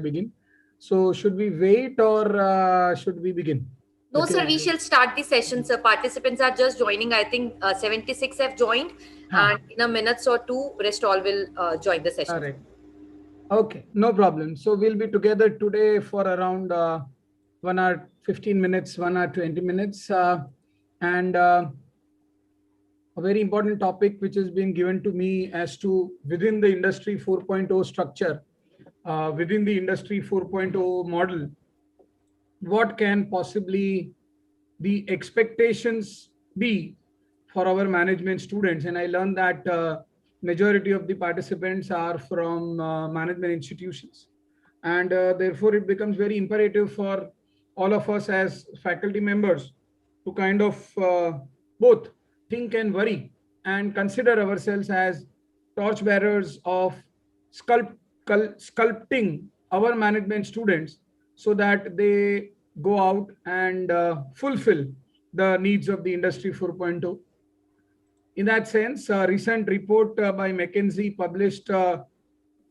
begin. So should we wait or should we begin? No, sir, we shall start the session, sir. Participants are just joining. I think 76 have joined, and in a minute or two, rest all will join the session. Correct. Okay, no problem. So we'll be together today for around 1 hour 15 minutes, 1 hour 20 minutes. And a very important topic which has been given to me as to within the industry 4.0 structure, within the industry 4.0 model, what can possibly the expectations be for our management students? And I learned that majority of the participants are from management institutions. And therefore, it becomes very imperative for all of us as faculty members to kind of both think and worry and consider ourselves as torchbearers of sculpting our management students so that they go out and fulfill the needs of the industry 4.0. In that sense, a recent report by McKinsey published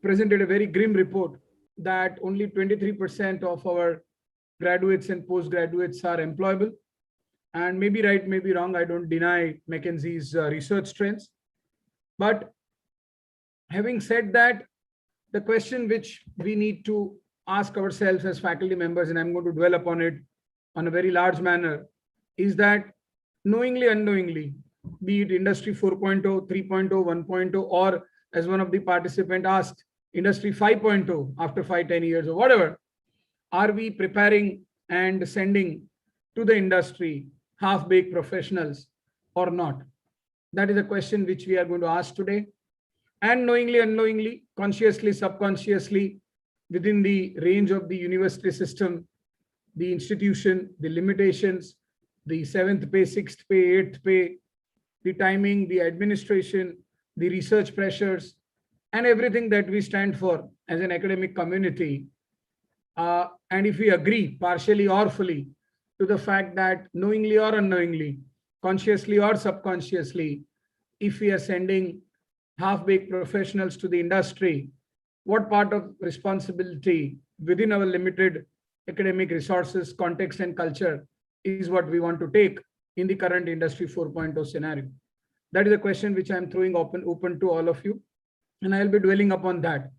presented a very grim report that only 23% of our graduates and postgraduates are employable. And maybe right, maybe wrong, I don't deny McKinsey's research trends. But having said that, the question which we need to ask ourselves as faculty members, and I'm going to dwell upon it on a very large manner, is that knowingly, unknowingly, be it industry 4.0, 3.0, 1.0, or as one of the participants asked, industry 5.0 after 5-10 years or whatever, are we preparing and sending to the industry half-baked professionals or not? That is a question which we are going to ask today. And knowingly, unknowingly, consciously, subconsciously, within the range of the university system, the institution, the limitations, the 7th pay, 6th pay, 8th pay, the timing, the administration, the research pressures, and everything that we stand for as an academic community. And if we agree partially or fully to the fact that knowingly or unknowingly, consciously or subconsciously, if we are sending half-baked professionals to the industry, what part of responsibility within our limited academic resources, context, and culture is what we want to take in the current industry 4.0 scenario? That is a question which I'm throwing open to all of you, and I'll be dwelling upon that.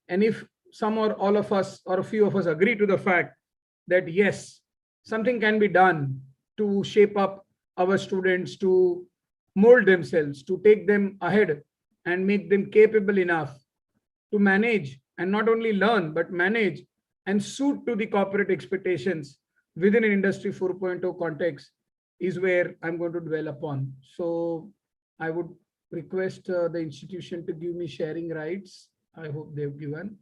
And if some or all of us or a few of us agree to the fact that yes, something can be done to shape up our students, to mold themselves, to take them ahead and make them capable enough to manage and not only learn, but manage and suit to the corporate expectations within an industry 4.0 context, is where I'm going to dwell upon. So I would request the institution to give me sharing rights. I hope they've given.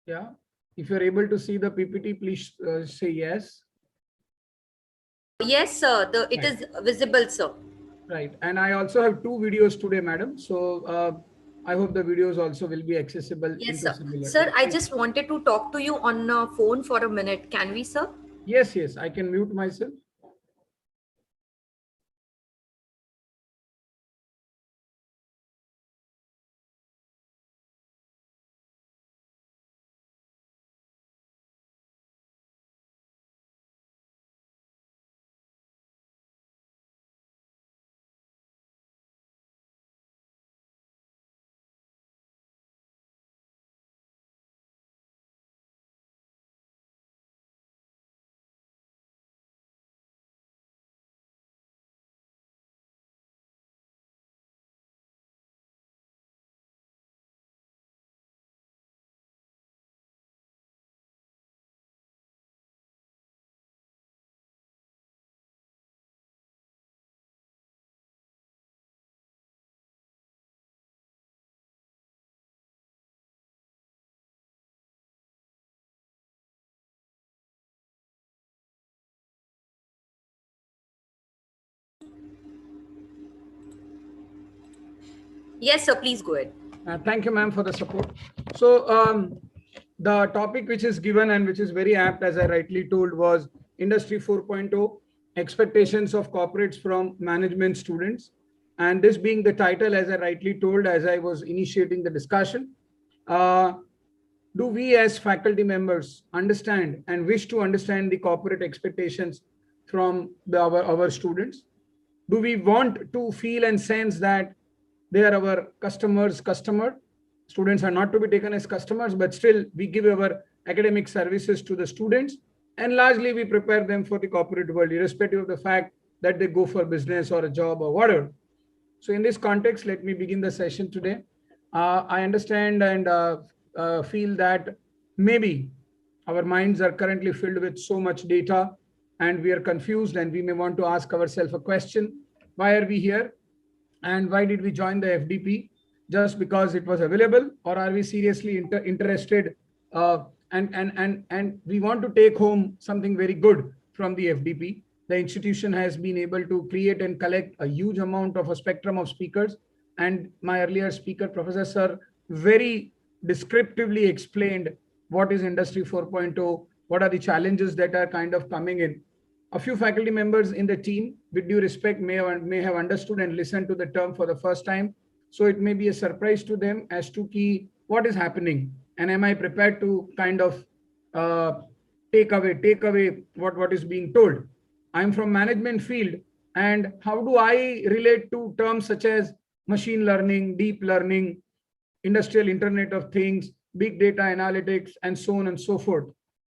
Yeah. If you're able to see the PPT, please say yes. Yes, sir. It is visible, sir. Right. And I also have 2 videos today, madam. So I hope the videos also will be accessible. Yes, sir. Sir, I just wanted to talk to you on a phone for a minute. Can we, sir? Yes, yes. I can mute myself. Yes, sir. Please go ahead. Thank you, ma'am, for the support. So the topic which is given and which is very apt, as I rightly told, was Industry 4.0, expectations of corporates from management students. And this being the title, as I rightly told, as I was initiating the discussion, do we as faculty members understand and wish to understand the corporate expectations from our students? Do we want to feel and sense that they are our customer? Students are not to be taken as customers, but still we give our academic services to the students, and largely we prepare them for the corporate world, irrespective of the fact that they go for business or a job or whatever. So in this context, let me begin the session today. I understand and feel that maybe our minds are currently filled with so much data and we are confused, and we may want to ask ourselves a question: why are we here? And why did we join the FDP? Just because it was available, or are we seriously interested, and we want to take home something very good from the FDP? The institution has been able to create and collect a huge amount of a spectrum of speakers, and my earlier speaker, Professor Sir, very descriptively explained what is Industry 4.0, what are the challenges that are kind of coming in. A few faculty members in the team, with due respect, may have understood and listened to the term for the first time. So it may be a surprise to them as to what is happening, and am I prepared to kind of uh, take away what is being told. I'm from management field, and how do I relate to terms such as machine learning, deep learning, industrial internet of things, big data analytics, and so on and so forth?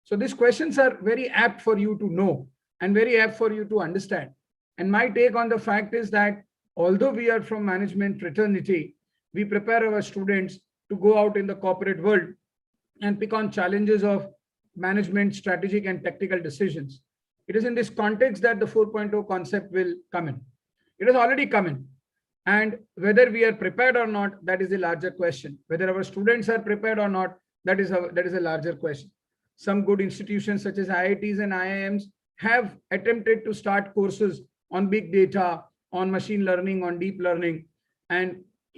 So these questions are very apt for you to know and very apt for you to understand. And my take on the fact is that although we are from management fraternity, we prepare our students to go out in the corporate world and pick on challenges of management, strategic and tactical decisions. It is in this context that the 4.0 concept will come in. It has already come in. And whether we are prepared or not, that is a larger question. Whether our students are prepared or not, that is a larger question. Some good institutions such as IITs and IIMs have attempted to start courses on big data, on machine learning, on deep learning, and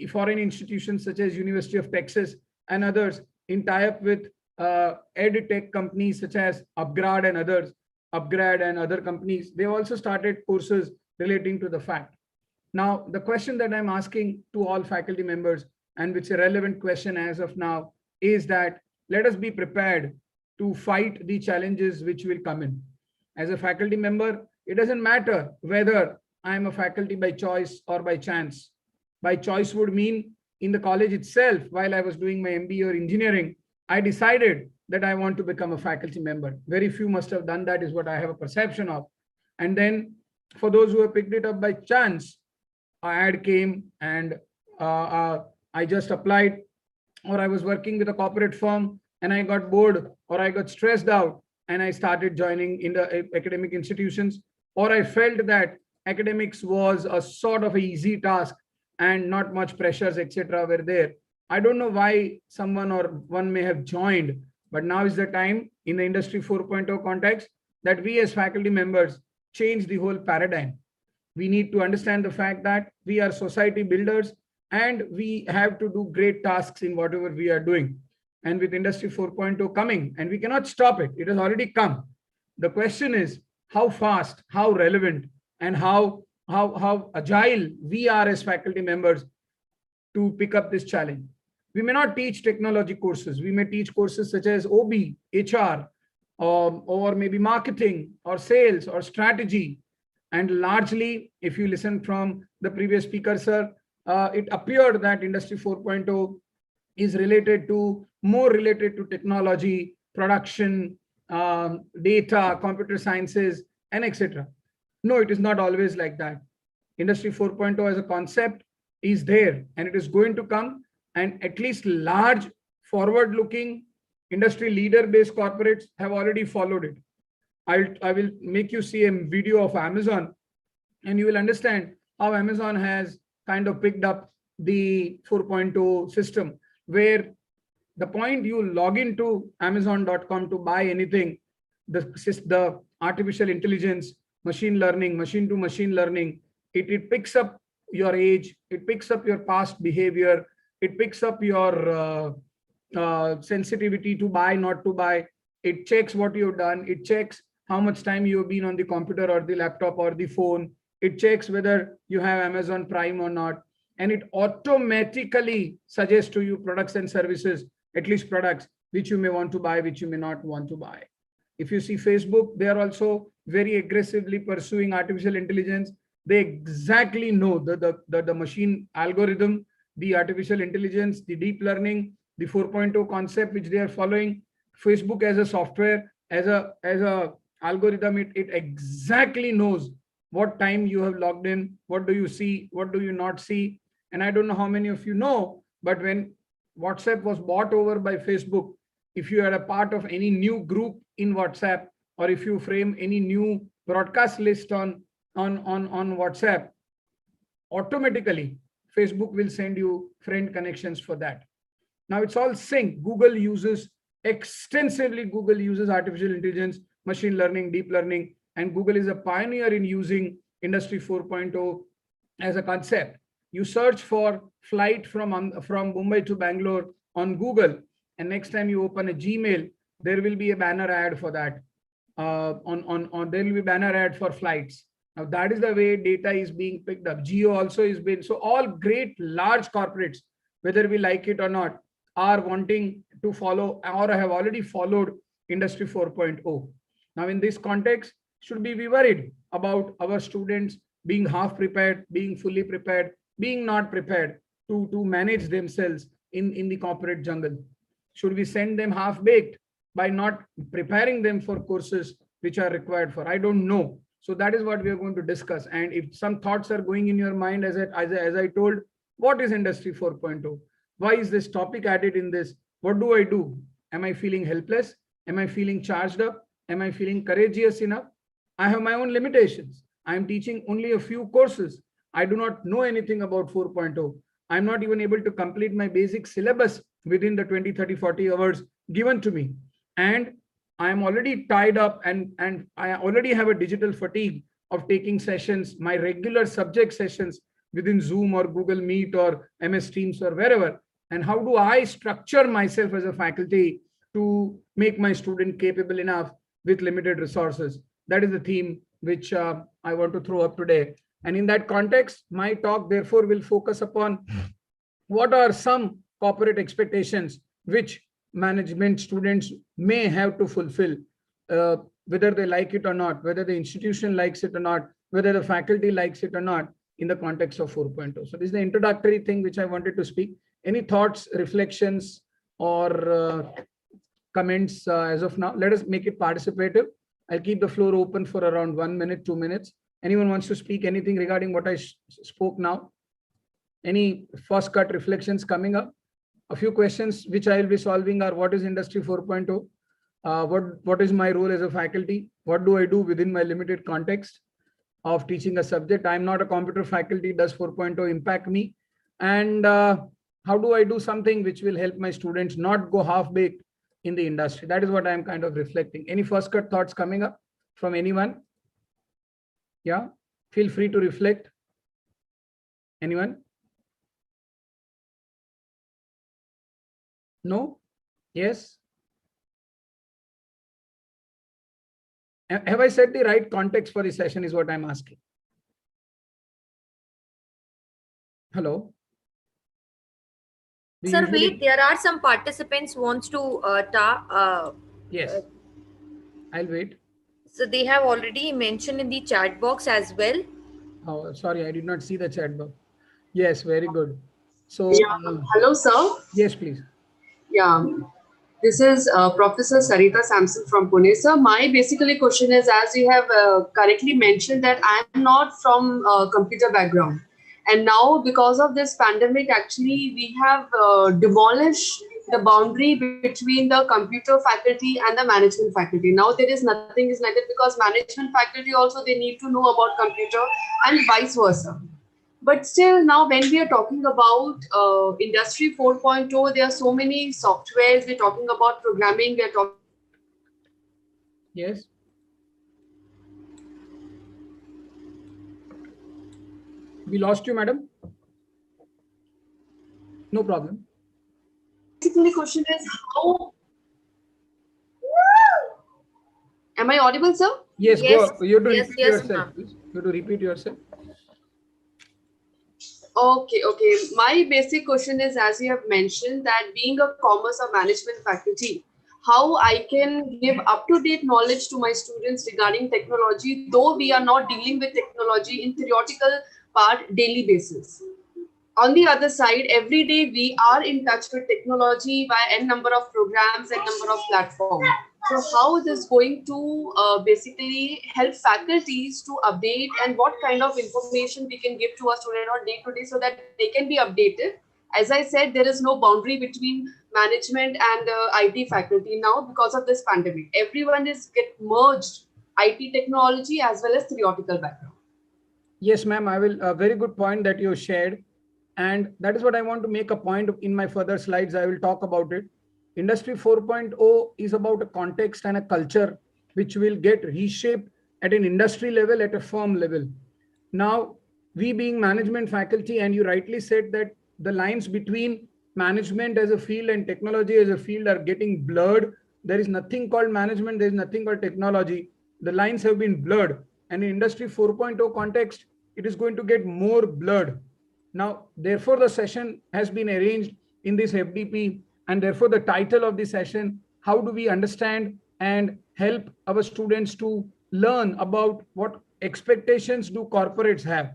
foreign institutions such as University of Texas and others in tie-up with ed tech companies such as Upgrad and other companies. They also started courses relating to the fact. Now, the question that I'm asking to all faculty members, and which is a relevant question as of now, is that let us be prepared to fight the challenges which will come in. As a faculty member, it doesn't matter whether I'm a faculty by choice or by chance. By choice would mean in the college itself, while I was doing my MBA or engineering, I decided that I want to become a faculty member. Very few must have done that, is what I have a perception of. And then for those who have picked it up by chance, an ad came and I just applied, or I was working with a corporate firm and I got bored or I got stressed out and I started joining in the academic institutions, or I felt that academics was a sort of an easy task and not much pressures, etc. were there. I don't know why someone or one may have joined, but now is the time in the Industry 4.0 context that we as faculty members change the whole paradigm. We need to understand the fact that we are society builders and we have to do great tasks in whatever we are doing. And with Industry 4.0 coming, and we cannot stop it, it has already come. The question is how fast, how relevant, and how agile we are as faculty members to pick up this challenge. We may not teach technology courses. We may teach courses such as OB, HR, or maybe marketing or sales or strategy. And largely, if you listen from the previous speaker, sir, it appeared that Industry 4.0 is more related to technology, production, data, computer sciences, and etc. No, it is not always like that. Industry 4.0 as a concept is there and it is going to come, and at least large forward-looking industry leader-based corporates have already followed it. I will make you see a video of Amazon and you will understand how Amazon has kind of picked up the 4.0 system, where the point you log into Amazon.com to buy anything, the artificial intelligence, machine learning, machine to machine learning, it picks up your age, it picks up your past behavior, it picks up your sensitivity to buy, not to buy. It checks what you've done. It checks how much time you've been on the computer or the laptop or the phone. It checks whether you have Amazon Prime or not. And it automatically suggests to you products and services, at least products, which you may want to buy, which you may not want to buy. If you see Facebook, they are also very aggressively pursuing artificial intelligence. They exactly know the machine algorithm, the artificial intelligence, the deep learning, the 4.0 concept which they are following. Facebook as a software, as a algorithm, it exactly knows what time you have logged in, what do you see, what do you not see. And I don't know how many of you know, but when WhatsApp was bought over by Facebook, if you are a part of any new group in WhatsApp, or if you frame any new broadcast list on WhatsApp, automatically Facebook will send you friend connections for that. Now it's all synced. Google uses extensively, Google uses artificial intelligence, machine learning, deep learning, and Google is a pioneer in using Industry 4.0 as a concept. You search for flight from Mumbai to Bangalore on Google, and next time you open a Gmail, there will be a banner ad for that. There will be banner ad for flights. Now that is the way data is being picked up. Geo also is being, so all great large corporates, whether we like it or not, are wanting to follow or have already followed Industry 4.0. Now in this context, should we be worried about our students being half prepared, being fully prepared, being not prepared to manage themselves in the corporate jungle? Should we send them half baked by not preparing them for courses which are required for? I don't know. So that is what we are going to discuss. And if some thoughts are going in your mind, as I told, what is Industry 4.0? Why is this topic added in this? What do I do? Am I feeling helpless? Am I feeling charged up? Am I feeling courageous enough? I have my own limitations. I am teaching only a few courses. I do not know anything about 4.0. I'm not even able to complete my basic syllabus within the 20, 30, 40 hours given to me. And I am already tied up, and I already have a digital fatigue of taking sessions, my regular subject sessions within Zoom or Google Meet or MS Teams or wherever. And how do I structure myself as a faculty to make my student capable enough with limited resources? That is the theme which I want to throw up today. And in that context, my talk therefore will focus upon what are some corporate expectations which management students may have to fulfill, whether they like it or not, whether the institution likes it or not, whether the faculty likes it or not, in the context of 4.0. So this is the introductory thing which I wanted to speak. Any thoughts, reflections, or comments as of now? Let us make it participative. I'll keep the floor open for around 1 minute, 2 minutes. Anyone wants to speak anything regarding what I spoke now? Any first cut reflections coming up? A few questions which I will be solving are: what is Industry 4.0? What is my role as a faculty? What do I do within my limited context of teaching a subject? I'm not a computer faculty. Does 4.0 impact me? And how do I do something which will help my students not go half-baked in the industry? That is what I'm kind of reflecting. Any first cut thoughts coming up from anyone? Yeah, feel free to reflect. Anyone? No? Yes? Have I set the right context for the session is what I'm asking. Hello? Sir, wait, there are some participants wants to yes, I'll wait. So they have already mentioned in the chat box as well. Oh, sorry, I did not see the chat box. Yes, very good. So, yeah. Hello, sir. Yes, please. Yeah, this is Professor Sarita Sampson from Pune. Sir, my basically question is, as you have correctly mentioned, that I am not from computer background. And now, because of this pandemic, actually, we have demolished the boundary between the computer faculty and the management faculty. Now, there is nothing is like that, because management faculty also, they need to know about computer and vice versa. But still, now when we are talking about Industry 4.0, there are so many softwares. We're talking about programming. We're talking. Yes. We lost you, madam. No problem. Basically, the question is how. Am I audible, sir? Yes, yes, go. You have to yes, repeat yes, yourself. You have to repeat yourself. Okay. My basic question is, as you have mentioned, that being a commerce or management faculty, how I can give up-to-date knowledge to my students regarding technology, though we are not dealing with technology in theoretical part daily basis. On the other side, every day we are in touch with technology by n number of programs and number of platforms. So how it is going to basically help faculties to update, and what kind of information we can give to our student on day to day so that they can be updated. As I said, there is no boundary between management and IT faculty now because of this pandemic. Everyone is get merged, IT technology as well as theoretical background. Yes, ma'am. I will. A very good point that you shared. And that is what I want to make a point in my further slides. I will talk about it. Industry 4.0 is about a context and a culture which will get reshaped at an industry level, at a firm level. Now, we being management faculty, and you rightly said that the lines between management as a field and technology as a field are getting blurred. There is nothing called management, there is nothing called technology. The lines have been blurred. And in Industry 4.0 context, it is going to get more blurred. Now, therefore, the session has been arranged in this FDP, and therefore the title of the session, how do we understand and help our students to learn about what expectations do corporates have.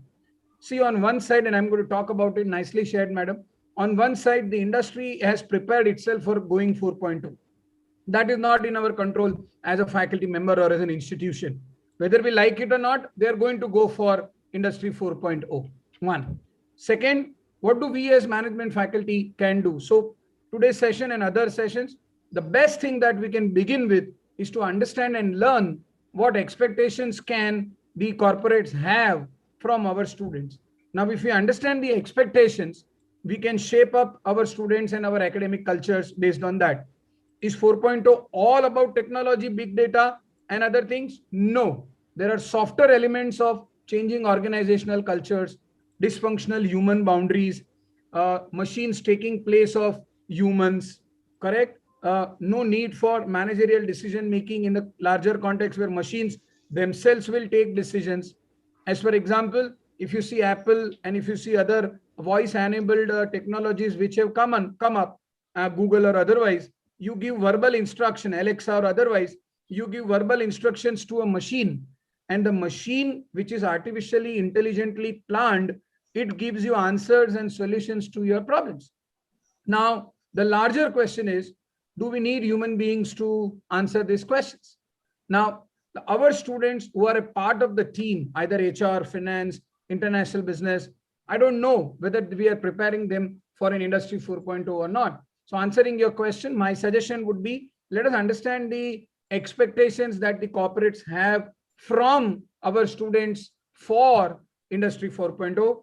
See, on one side, and I'm going to talk about it, nicely shared, madam. On one side, the industry has prepared itself for going 4.0. That is not in our control as a faculty member or as an institution. Whether we like it or not, they are going to go for Industry 4.0. One. Second, what do we as management faculty can do? So today's session and other sessions, the best thing that we can begin with is to understand and learn what expectations can the corporates have from our students. Now, if we understand the expectations, we can shape up our students and our academic cultures based on that. Is 4.0 all about technology, big data, and other things? No. There are softer elements of changing organizational cultures, dysfunctional human boundaries, machines taking place of humans, correct? No need for managerial decision making in the larger context where machines themselves will take decisions. As for example, if you see Apple and if you see other voice enabled technologies which have come up, Google or otherwise, you give verbal instruction, Alexa or otherwise, you give verbal instructions to a machine, and the machine, which is artificially intelligently planned, it gives you answers and solutions to your problems. Now, the larger question is, do we need human beings to answer these questions? Now, our students who are a part of the team, either HR, finance, international business, I don't know whether we are preparing them for an Industry 4.0 or not. So answering your question, my suggestion would be, let us understand the expectations that the corporates have from our students for Industry 4.0.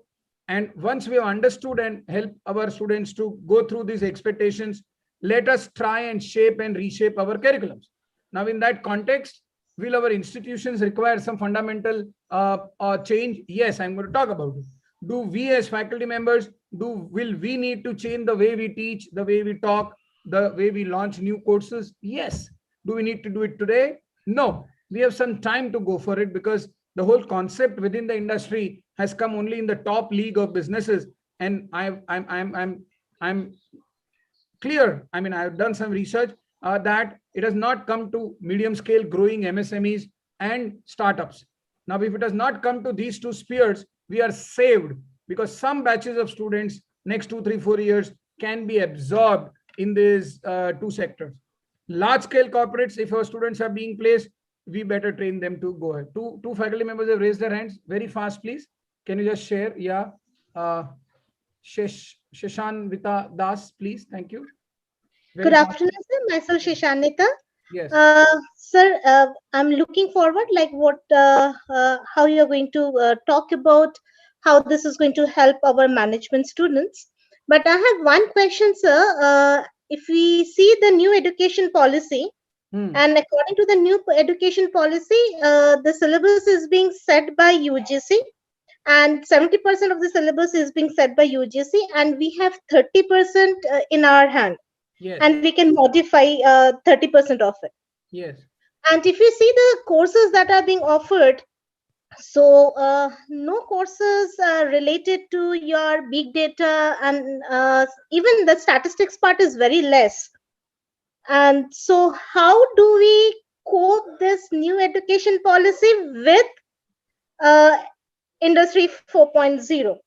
And once we have understood and help our students to go through these expectations, let us try and shape and reshape our curriculums. Now, in that context, will our institutions require some fundamental change? Yes, I'm going to talk about it. Do we as faculty members, will we need to change the way we teach, the way we talk, the way we launch new courses? Yes. Do we need to do it today? No. We have some time to go for it because the whole concept within the industry has come only in the top league of businesses. And I'm clear. I mean, I've done some research that it has not come to medium scale growing MSMEs and startups. Now, if it has not come to these two spheres, we are saved because some batches of students next 2, 3, 4 years can be absorbed in these two sectors. Large scale corporates, if our students are being placed, we better train them to go ahead. Two faculty members have raised their hands. Very fast, please. Can you just share? Yeah. Sheshanvita Das, please. Thank you. Very Good fast. afternoon, sir. Myself Shishanita. Yes. Sir, I'm looking forward, like how you're going to talk about how this is going to help our management students. But I have one question, sir. If we see the new education policy, and according to the new education policy, the syllabus is being set by UGC, and 70% of the syllabus is being set by UGC, and we have 30% in our hand. Yes. And we can modify 30% of it. Yes. And if you see the courses that are being offered, So no courses related to your big data, and even the statistics part is very less. And so how do we cope this new education policy with uh, industry 4.0?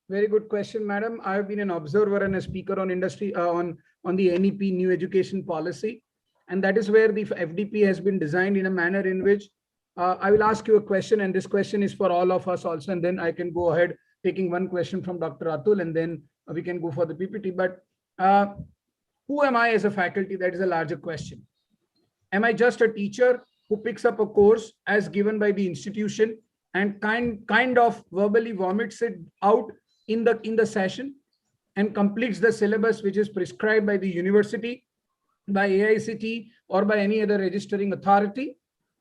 Very good question, madam. I have been an observer and a speaker on industry on the NEP new education policy, and that is where the FDP has been designed in a manner in which I will ask you a question, and this question is for all of us also, and then I can go ahead taking one question from Dr. Atul, and then we can go for the PPT. But who am I as a faculty? That is a larger question. Am I just a teacher who picks up a course as given by the institution and kind of verbally vomits it out in the session and completes the syllabus which is prescribed by the university, by AICT, or by any other registering authority?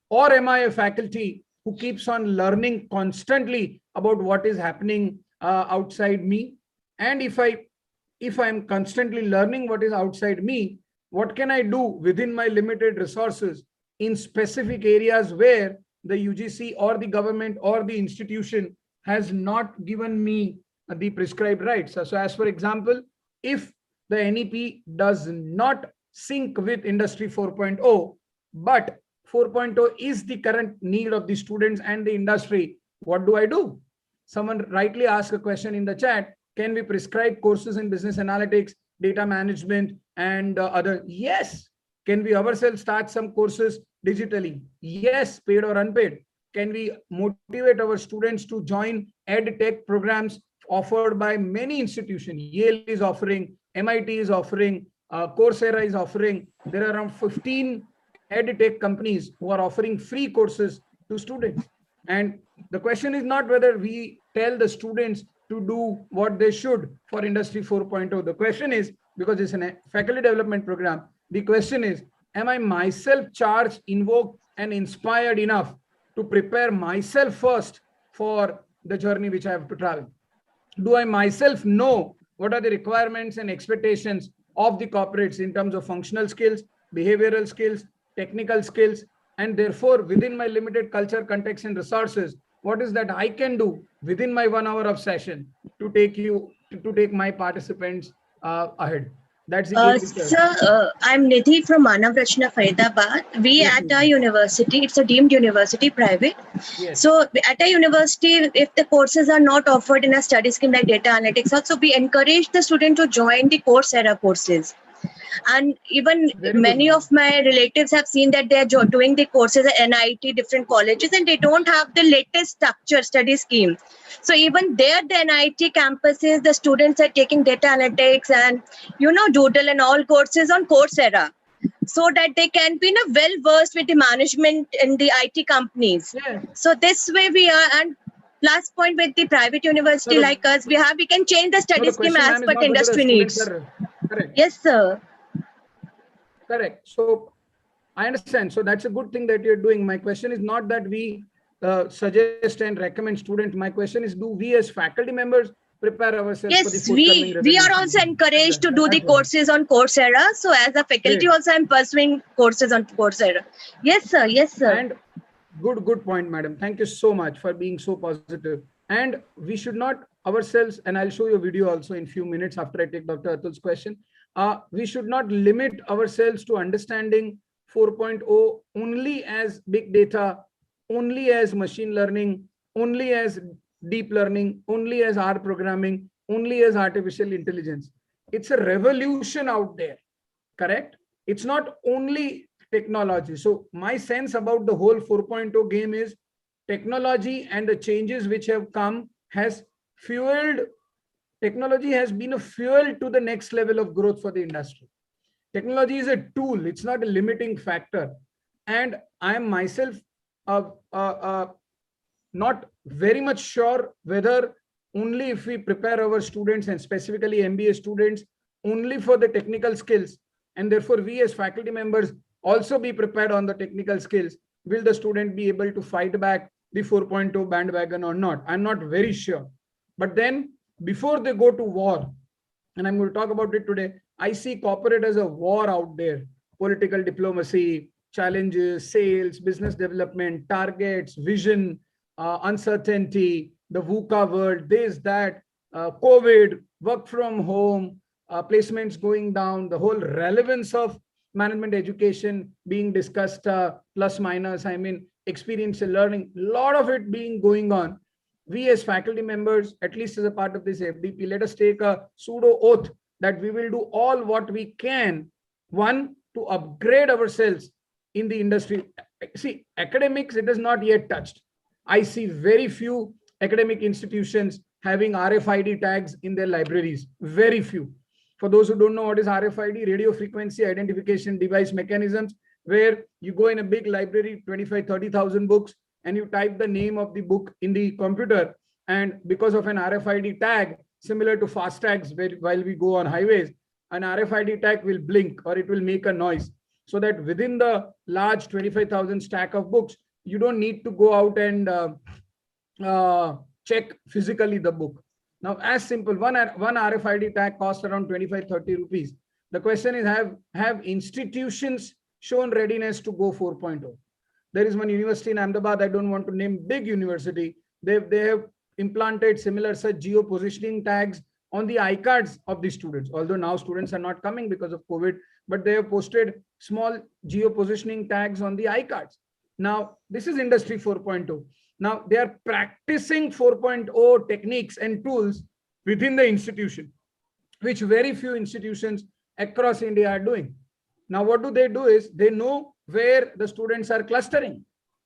Or am I a faculty who keeps on learning constantly about what is happening outside me? And if I'm constantly learning what is outside me, what can I do within my limited resources in specific areas where the UGC or the government or the institution has not given me the prescribed rights? So as for example, if the NEP does not sync with Industry 4.0, but 4.0 is the current need of the students and the industry, what do I do? Someone rightly asked a question in the chat. Can we prescribe courses in business analytics, data management, and other? Yes. Can we ourselves start some courses digitally? Yes, paid or unpaid. Can we motivate our students to join ed tech programs offered by many institutions? Yale is offering, MIT is offering, Coursera is offering. There are around 15 ed tech companies who are offering free courses to students. And the question is not whether we tell the students to do what they should for Industry 4.0. The question is, because it's a faculty development program, the question is, am I myself charged, invoked, and inspired enough to prepare myself first for the journey which I have to travel? Do I myself know what are the requirements and expectations of the corporates in terms of functional skills, behavioral skills, technical skills, and therefore within my limited culture, context, and resources, what is that I can do within my 1 hour of session to take my participants ahead? That's the aim. Sir, I'm Nidhi from Manav Rachna, Faridabad. We Yes, at our university, it's a deemed university, private. yes. So at a university, if the courses are not offered in a study scheme like data analytics, also we encourage the student to join the Coursera courses. And even many of my relatives have seen that they are doing the courses at NIT, different colleges, and they don't have the latest structure study scheme. So even there, the NIT campuses, the students are taking data analytics and, Doodle and all courses on Coursera, so that they can be well versed with the management in the IT companies. Yeah. So this way we are, and last point with the private university like us, we can change the study scheme as per the industry needs. Correct. Yes, sir. Correct. So I understand. So that's a good thing that you're doing. My question is not that we suggest and recommend students. My question is, do we as faculty members prepare ourselves for the forthcoming Yes, we are also encouraged to do the courses on Coursera. So as a faculty also, I'm pursuing courses on Coursera. Yes, sir. Yes, sir. And good point, madam. Thank you so much for being so positive. And we should not ourselves, and I'll show you a video also in few minutes after I take Dr. Atul's question. We should not limit ourselves to understanding 4.0 only as big data, only as machine learning, only as deep learning, only as R programming, only as artificial intelligence. It's a revolution out there, correct? It's not only technology. So my sense about the whole 4.0 game is technology and the changes which have come has fueled. Technology has been a fuel to the next level of growth for the industry. Technology is a tool. It's not a limiting factor. And I am myself not very much sure whether only if we prepare our students and specifically MBA students only for the technical skills, and therefore we as faculty members also be prepared on the technical skills, will the student be able to fight back the 4.0 bandwagon or not? I'm not very sure. But then before they go to war, and I'm going to talk about it today, I see corporate as a war out there. Political diplomacy, challenges, sales, business development, targets, vision, uncertainty, the VUCA world, this, that, COVID, work from home, placements going down, the whole relevance of management education being discussed, plus minus, I mean, experiential learning, a lot of it being going on. We as faculty members, at least as a part of this FDP, let us take a pseudo oath that we will do all what we can, one, to upgrade ourselves in the industry. See, academics, it is not yet touched. I see very few academic institutions having RFID tags in their libraries, very few. For those who don't know what is RFID, radio frequency identification device mechanisms, where you go in a big library, 25, 30,000 books, and you type the name of the book in the computer. And because of an RFID tag, similar to fast tags, where while we go on highways, an RFID tag will blink or it will make a noise, so that within the large 25,000 stack of books, you don't need to go out and check physically the book. Now, as simple, one RFID tag costs around 25-30 rupees. The question is, have institutions shown readiness to go 4.0? There is one university in Ahmedabad, I don't want to name, big university. They have implanted similar such geo-positioning tags on the iCards of the students. Although now students are not coming because of COVID, but they have posted small geo-positioning tags on the iCards. Now, this is industry 4.0. Now, they are practicing 4.0 techniques and tools within the institution, which very few institutions across India are doing. Now, what do is they know where the students are clustering.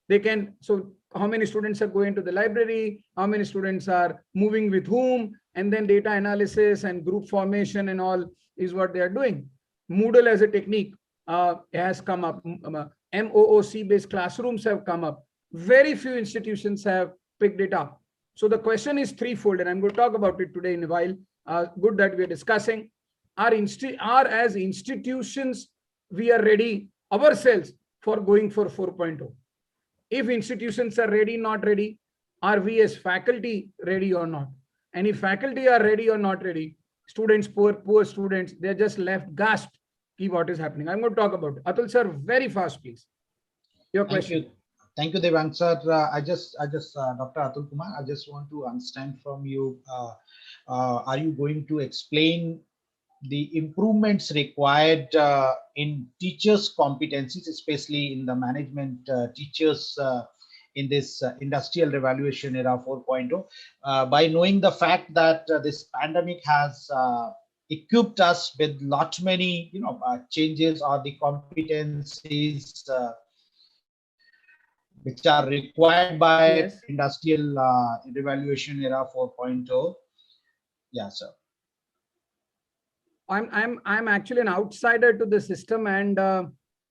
They can, so how many students are going to the library, how many students are moving with whom, and then data analysis and group formation and all is what they are doing. Moodle as a technique has come up. MOOC based classrooms have come up. Very few institutions have picked it up. So the question is threefold, and I'm going to talk about it today in a while. Good that we're discussing. Are as institutions, we are ready ourselves for going for 4.0? If institutions are ready, not ready, are we as faculty ready or not? And if faculty are ready or not ready, students, poor students, they're just left gasped. What is happening? I'm going to talk about it. Atul sir, very fast, please. Your question. Thank you, Devang sir. I just, Dr. Atul Kumar, I just want to understand from you, are you going to explain the improvements required in teachers' competencies, especially in the management teachers in this industrial revaluation era 4.0, by knowing the fact that this pandemic has equipped us with many changes or the competencies which are required by Yes. industrial revaluation era 4.0. Yeah, sir. I'm actually an outsider to the system, and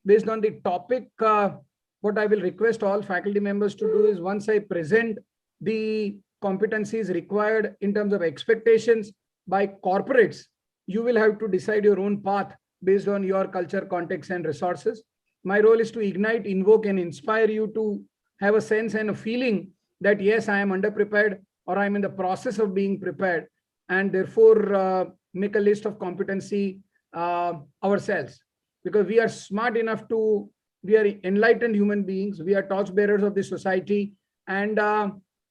based on the topic, what I will request all faculty members to do is, once I present the competencies required in terms of expectations by corporates, you will have to decide your own path based on your culture, context, and resources. My role is to ignite, invoke, and inspire you to have a sense and a feeling that yes, I am underprepared, or I'm in the process of being prepared, and therefore make a list of competency ourselves, because we are smart enough to, we are enlightened human beings, we are torchbearers of the society, and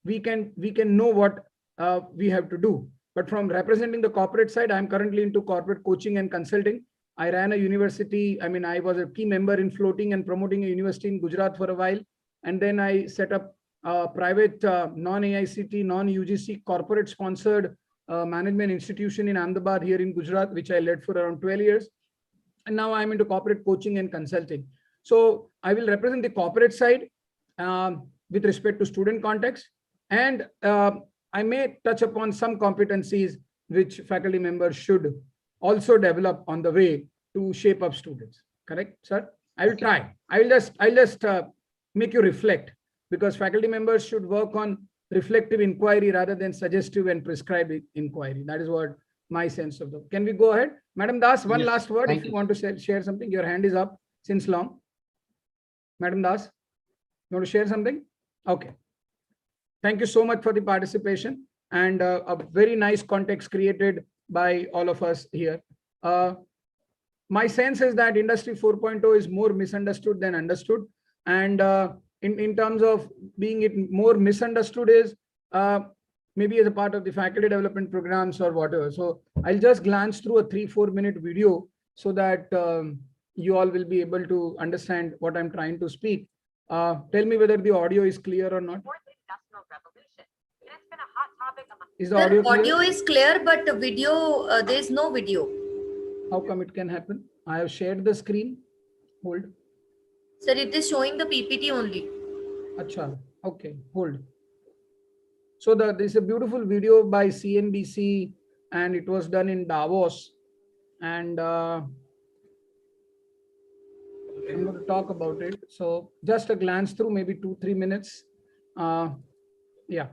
we can know what we have to do. But from representing the corporate side, I'm currently into corporate coaching and consulting. I ran a university. I mean, I was a key member in floating and promoting a university in Gujarat for a while. And then I set up a private non-AICT, non-UGC corporate sponsored management institution in Ahmedabad here in Gujarat, which I led for around 12 years. And now I'm into corporate coaching and consulting. So I will represent the corporate side with respect to student context. And I may touch upon some competencies which faculty members should also develop on the way to shape up students. Correct, sir? I will try. I'll just make you reflect, because faculty members should work on reflective inquiry rather than suggestive and prescribed inquiry. That is what my sense of the. Can we go ahead? Madam Das, one last word. If you want to share something, your hand is up since long. Madam Das, you want to share something? Okay. Thank you so much for the participation, and a very nice context created by all of us here. My sense is that Industry 4.0 is more misunderstood than understood, and in terms of being it more misunderstood is maybe as a part of the faculty development programs or whatever. So I'll just glance through a 3-4 minute video so that you all will be able to understand what I'm trying to speak. Tell me whether the audio is clear or not. Is the audio clear? Audio is clear, but the video, there is no video. How come it can happen? I have shared the screen. Hold. Sir, it is showing the PPT only. Acha. Okay, hold. So this is a beautiful video by CNBC, and it was done in Davos. And I'm going to talk about it. So just a glance through, maybe 2-3 minutes. Yeah.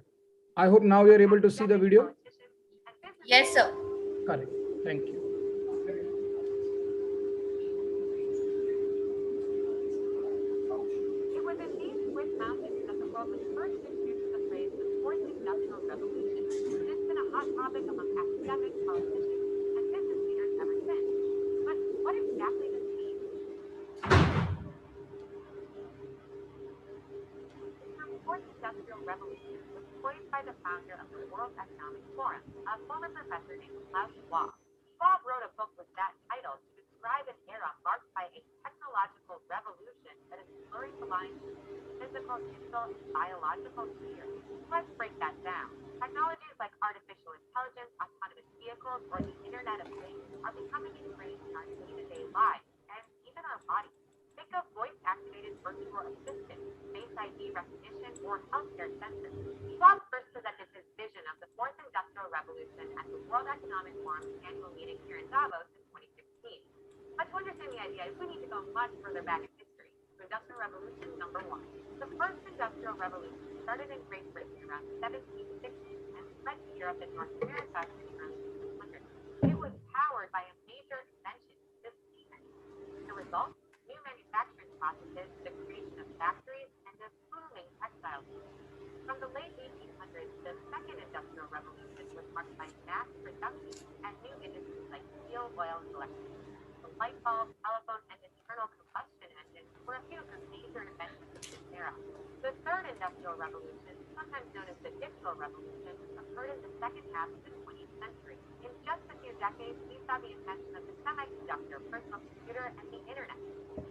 I hope now you're able to see the video. Yes, sir. Correct. Thank you. It was in these Swiss mountains that the world was first introduced to the phrase the fourth industrial revolution. It has been a hot topic among academics, politicians, and business leaders ever since. But what exactly does it mean? The term fourth industrial revolution was coined by the founder of the World Economic Forum, a former professor named Klaus Schwab. Schwab wrote a book with that title to describe an era marked by a technological revolution that is blurring the lines between physical, digital, and biological spheres. Let's break that down. Technologies like artificial intelligence, autonomous vehicles, or the Internet of Things are becoming ingrained in our day-to-day lives and even our bodies. Think of voice-activated virtual assistants, face ID recognition, or healthcare sensors. Schwab first presented his vision of the fourth industrial revolution at the World Economic Forum's annual meeting here in Davos in 2016. But to understand the idea, we need to go much further back in history, to Industrial Revolution number 1. The first industrial revolution started in Great Britain around 1760 and spread to Europe and North America in the early 1800s. It was powered by a major invention, the steam engine. The result? New manufacturing processes, the creation of factories, and a booming textile industry. From the late 1800s, the second industrial revolution was marked by mass production and new industries like steel, oil, and electricity. The light bulb, telephone, and internal combustion engines were a few of the major inventions of this era. The third industrial revolution, sometimes known as the digital revolution, occurred in the second half of the 20th century. In just a few decades, we saw the invention of the semiconductor, personal computer, and the internet.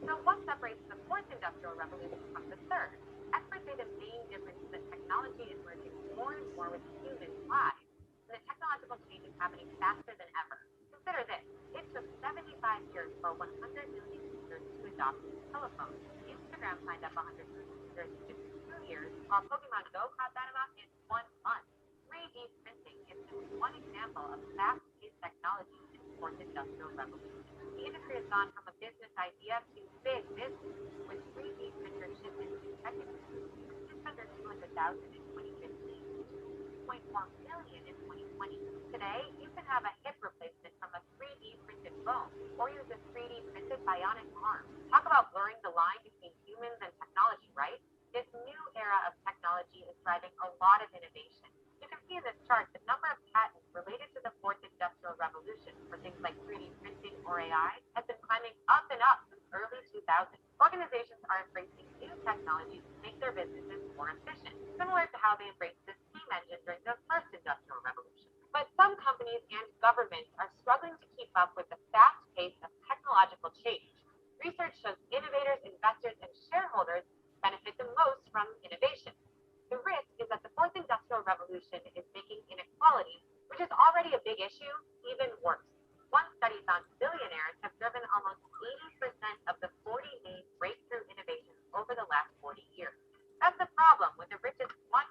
So what separates the fourth industrial revolution from the third? Experts say the main difference is that technology is merging more and more with human lives, and the technological change is happening faster than ever. Consider this. It took 75 years for 100 million users to adopt the telephone. Instagram signed up 100 million users in just 2 years, while Pokemon Go caught that amount in 1 month. 3D printing is just one example of fast-paced technology in the fourth industrial revolution. The industry has gone from a business idea to big business, with 3D printers shipped in 2 seconds from just under 200,000 in 2015 to 2.4 million in 2020. Today, you can have a hip replacement from a 3D printed bone, or use a 3D printed bionic arm. Talk about blurring the line between humans and technology, right? This new era of technology is driving a lot of innovation. You can see in this chart the number of patents related to the fourth industrial revolution for things like 3D printing or AI has been climbing up and up since early 2000s. Organizations are embracing new technologies to make their businesses more efficient, similar to how they embraced the steam engine during the first industrial revolution. But some companies and governments are struggling to keep up with the fast pace of technological change. Research shows innovators, investors, and shareholders benefit the most from innovation. The risk is that the fourth industrial revolution is making inequality, which is already a big issue, even worse. One study found billionaires have driven almost 80% of the 40 main breakthrough innovations over the last 40 years. That's the problem when the richest 1%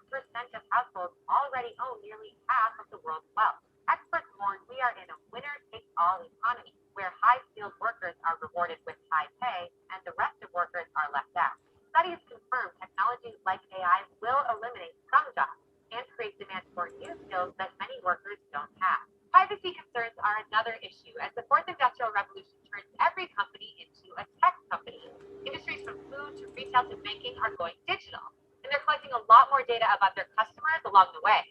of households already own nearly half of the world's wealth. Experts warn we are in a winner-takes-all economy, where high-skilled workers are rewarded with high pay and the rest of workers are left out. Studies confirm technologies like AI will eliminate some jobs and create demand for new skills that many workers don't have. Privacy concerns are another issue, as the fourth industrial revolution turns every company into a tech company. Industries from food to retail to banking are going digital, and they're collecting a lot more data about their customers along the way.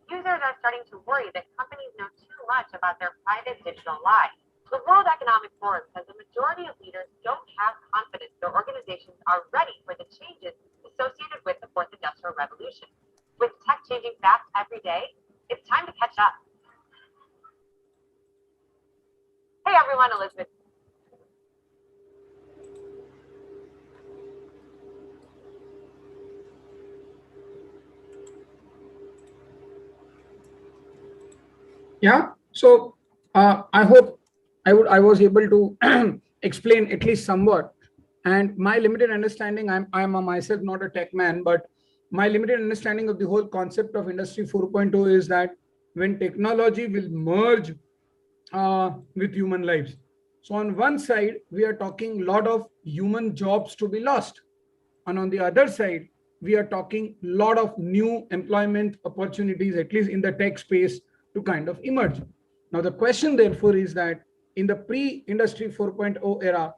Users are starting to worry that companies know too much about their private digital lives. The World Economic Forum says the majority of leaders don't have confidence their organizations are ready for the changes the associated with the fourth industrial revolution. With tech changing fast every day, it's time to catch up. Hey everyone, Elizabeth. Yeah. So I hope I was able to explain at least somewhat. And my limited understanding, I'm a myself not a tech man, but my limited understanding of the whole concept of Industry 4.0 is that when technology will merge with human lives. So on one side, we are talking a lot of human jobs to be lost. And on the other side, we are talking a lot of new employment opportunities, at least in the tech space, to kind of emerge. Now, the question therefore is that in the pre-industry 4.0 era,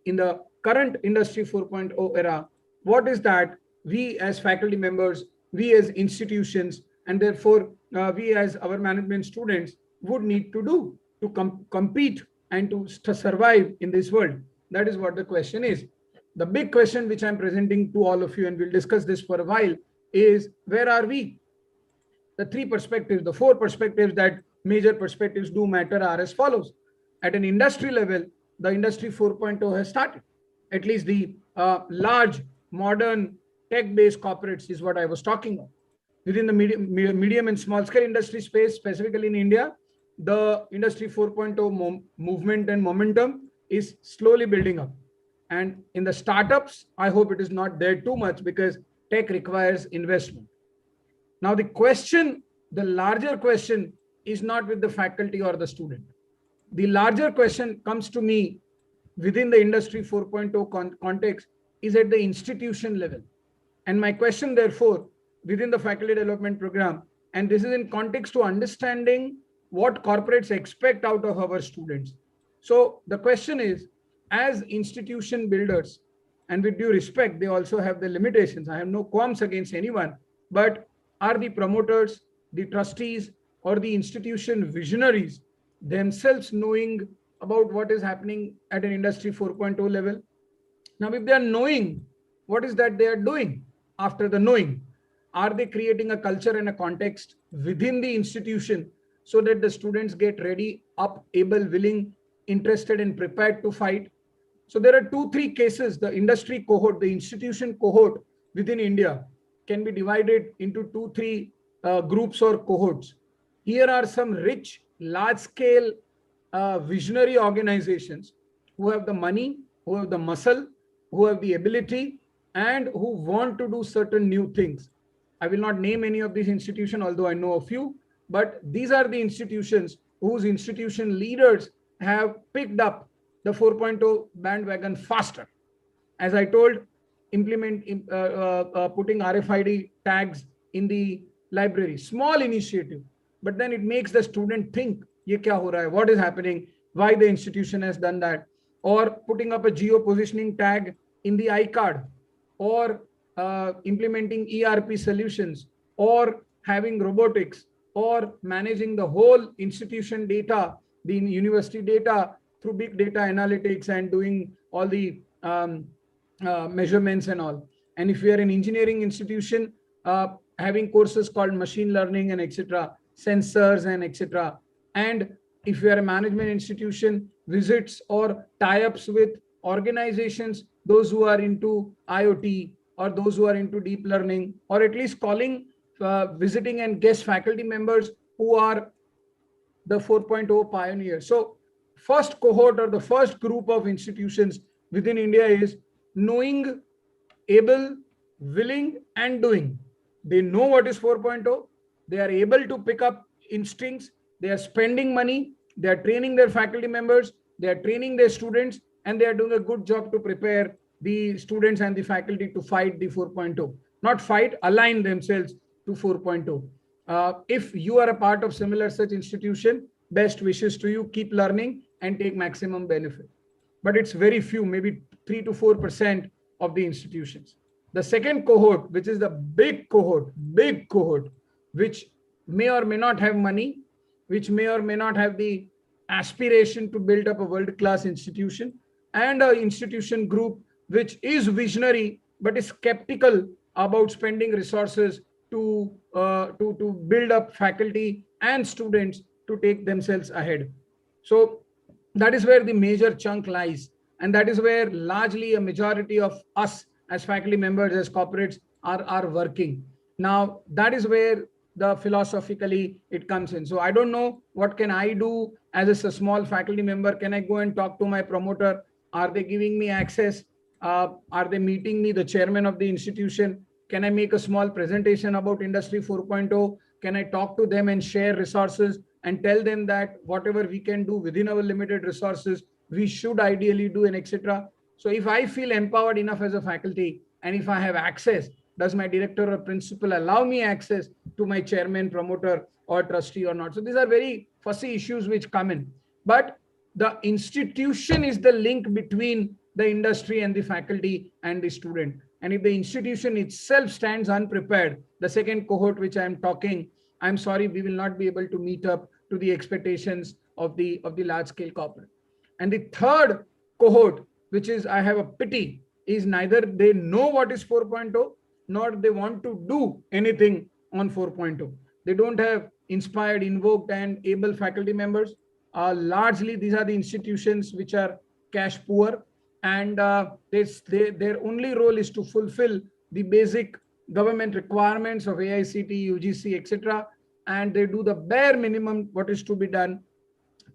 in the current industry 4.0 era, what is that we as faculty members, we as institutions, and therefore we as our management students would need to do to compete and to survive in this world? That is what the question is. The big question which I'm presenting to all of you, and we'll discuss this for a while, is where are we? The three perspectives, the four perspectives that major perspectives do matter are as follows. At an industry level, the industry 4.0 has started. At least the large, modern, tech-based corporates is what I was talking about. Within the medium and small scale industry space, specifically in India, the industry 4.0 movement and momentum is slowly building up. And in the startups, I hope it is not there too much because tech requires investment. Now, the question, the larger question is not with the faculty or the student. The larger question comes to me within the industry 4.0 context is at the institution level. And my question, therefore, within the faculty development program, and this is in context to understanding what corporates expect out of our students. So the question is, as institution builders, and with due respect, they also have the limitations. I have no qualms against anyone, but are the promoters, the trustees, or the institution visionaries themselves knowing about what is happening at an industry 4.0 level? Now, if they are knowing, what is that they are doing after the knowing? Are they creating a culture and a context within the institution so that the students get ready, up, able, willing, interested, and prepared to fight? So there are 2-3 cases. The industry cohort, the institution cohort within India can be divided into 2-3 groups or cohorts. Here are some rich, large-scale visionary organizations who have the money, who have the muscle, who have the ability, and who want to do certain new things. I will not name any of these institutions, although I know a few, but these are the institutions whose institution leaders have picked up the 4.0 bandwagon faster. As I told, putting RFID tags in the library, small initiative, but then it makes the student think, ye kya ho raha hai? What is happening? Why the institution has done that? Or putting up a geo positioning tag in the iCard, or implementing ERP solutions, or having robotics, or managing the whole institution data, the university data through big data analytics and doing all the measurements and all. And if we are an engineering institution, having courses called machine learning and etc., sensors and etc. And if we are a management institution, visits or tie-ups with organizations, those who are into IoT or those who are into deep learning, or at least calling visiting and guest faculty members who are the 4.0 pioneers. So first cohort or the first group of institutions within India is knowing, able, willing, and doing. They know what is 4.0. They are able to pick up instincts. They are spending money. They are training their faculty members. They are training their students, and they are doing a good job to prepare the students and the faculty to fight the 4.0. Not fight, align themselves to 4.0. If you are a part of similar such institution, best wishes to you. Keep learning and take maximum benefit. But it's very few, maybe 3 to 4% of the institutions. The second cohort, which is the big cohort, which may or may not have money, which may or may not have the aspiration to build up a world-class institution, and an institution group which is visionary but is skeptical about spending resources to build up faculty and students to take themselves ahead. So that is where the major chunk lies, and that is where largely a majority of us as faculty members, as corporates, are working. Now that is where the philosophically it comes in. So I don't know what can I do as a small faculty member. Can I go and talk to my promoter? Are they giving me access? Are they meeting me, the chairman of the institution? Can I make a small presentation about Industry 4.0? Can I talk to them and share resources and tell them that whatever we can do within our limited resources, we should ideally do, and etc. So if I feel empowered enough as a faculty, and if I have access, does my director or principal allow me access to my chairman, promoter, or trustee or not? So these are very fussy issues which come in. But the institution is the link between the industry and the faculty and the student. And if the institution itself stands unprepared, the second cohort which I am talking, I'm sorry, we will not be able to meet up to the expectations of the large scale corporate. And the third cohort, which is, I have a pity, is neither they know what is 4.0 nor they want to do anything on 4.0. They don't have inspired, invoked, and able faculty members. Largely, these are the institutions which are cash poor, and their only role is to fulfill the basic government requirements of AICTE, UGC, etc. And they do the bare minimum what is to be done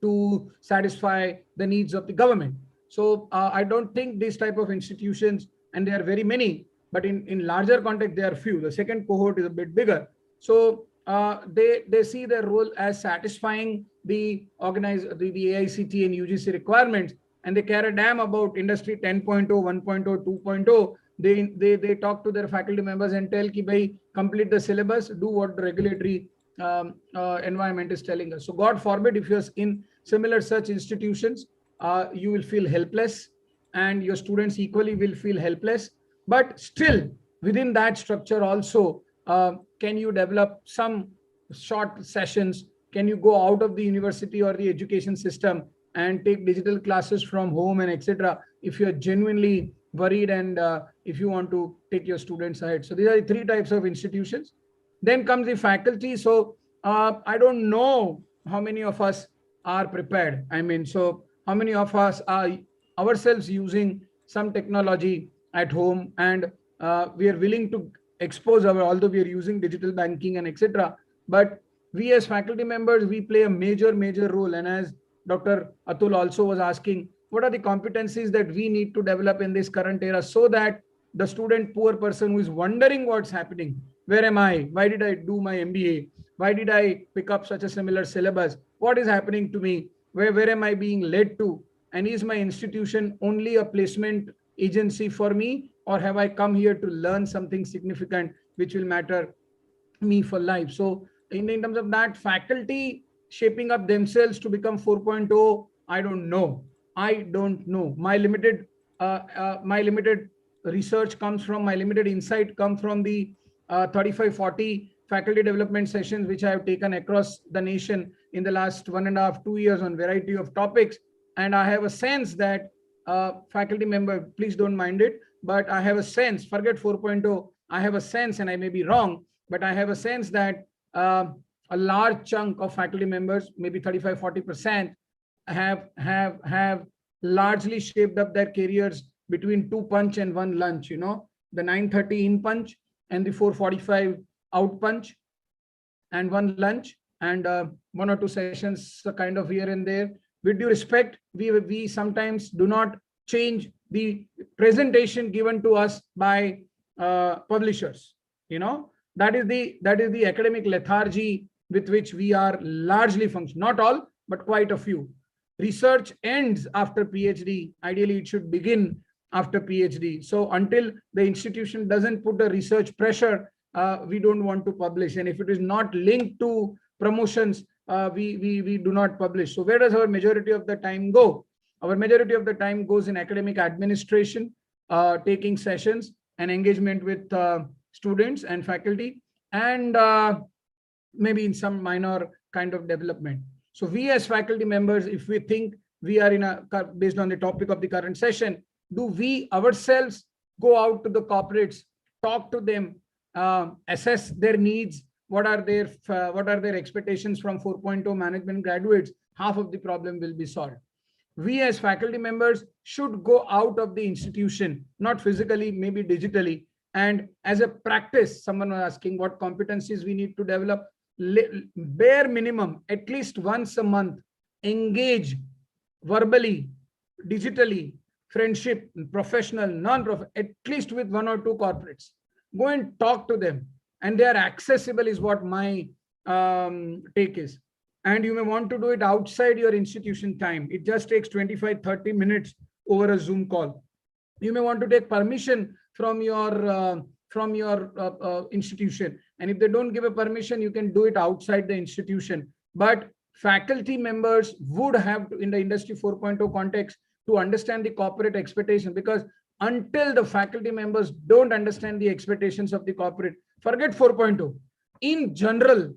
to satisfy the needs of the government. So I don't think these type of institutions, and there are very many, but in larger context, there are few. The second cohort is a bit bigger. So they see their role as satisfying the AICTE and UGC requirements, and they care a damn about industry 10.0, 1.0, 2.0. They talk to their faculty members and tell ki bhai, complete the syllabus, do what the regulatory environment is telling us. So God forbid if you're in similar such institutions, you will feel helpless, and your students equally will feel helpless. But still within that structure also, can you develop some short sessions? Can you go out of the university or the education system and take digital classes from home and etc. if you're genuinely worried and if you want to take your students ahead? So these are the three types of institutions. Then comes the faculty. So I don't know how many of us are prepared. I mean, so how many of us are ourselves using some technology at home, and we are willing to expose our, although we are using digital banking and etc. But we as faculty members, we play a major role. And as Dr. Atul also was asking, what are the competencies that we need to develop in this current era so that the student, poor person who is wondering what's happening, where am I? Why did I do my MBA? Why did I pick up such a similar syllabus? What is happening to me? Where am I being led to? And is my institution only a placement agency for me, or have I come here to learn something significant which will matter me for life? So in terms of that, faculty shaping up themselves to become 4.0, I don't know. My limited research comes from, my limited insight come from the 35-40 faculty development sessions which I have taken across the nation in the last 1.5 to 2 years on variety of topics. And I have a sense that faculty member, please don't mind it, but I have a sense, forget 4.0, I have a sense, and I may be wrong, but I have a sense that a large chunk of faculty members, maybe 35-40%, have largely shaped up their careers between 2 punch and 1 lunch, you know, the 9:30 in punch and the 4:45 out punch, and 1 lunch, and 1 or 2 sessions kind of here and there. With due respect, we sometimes do not change the presentation given to us by publishers. You know, that is the academic lethargy with which we are largely functioning. Not all, but quite a few. Research ends after PhD. Ideally, it should begin after PhD. So until the institution doesn't put a research pressure, we don't want to publish. And if it is not linked to promotions, we do not publish. So where does our majority of the time go? Our majority of the time goes in academic administration, taking sessions and engagement with students and faculty, and maybe in some minor kind of development. So we as faculty members, if we think we are in a, based on the topic of the current session, do we ourselves go out to the corporates, talk to them, assess their needs, what are their expectations from 4.0 management graduates, half of the problem will be solved. We as faculty members should go out of the institution, not physically, maybe digitally. And as a practice, someone was asking what competencies we need to develop. Bare minimum, at least once a month, engage verbally, digitally, friendship, professional, non-professional, at least with one or two corporates. Go and talk to them. And they are accessible is what my take is. And you may want to do it outside your institution time. It just takes 25-30 minutes over a Zoom call. You may want to take permission from your institution, and if they don't give a permission, you can do it outside the institution. But faculty members would have to, in the industry 4.0 context, to understand the corporate expectation, because until the faculty members don't understand the expectations of the corporate, forget 4.0. In general,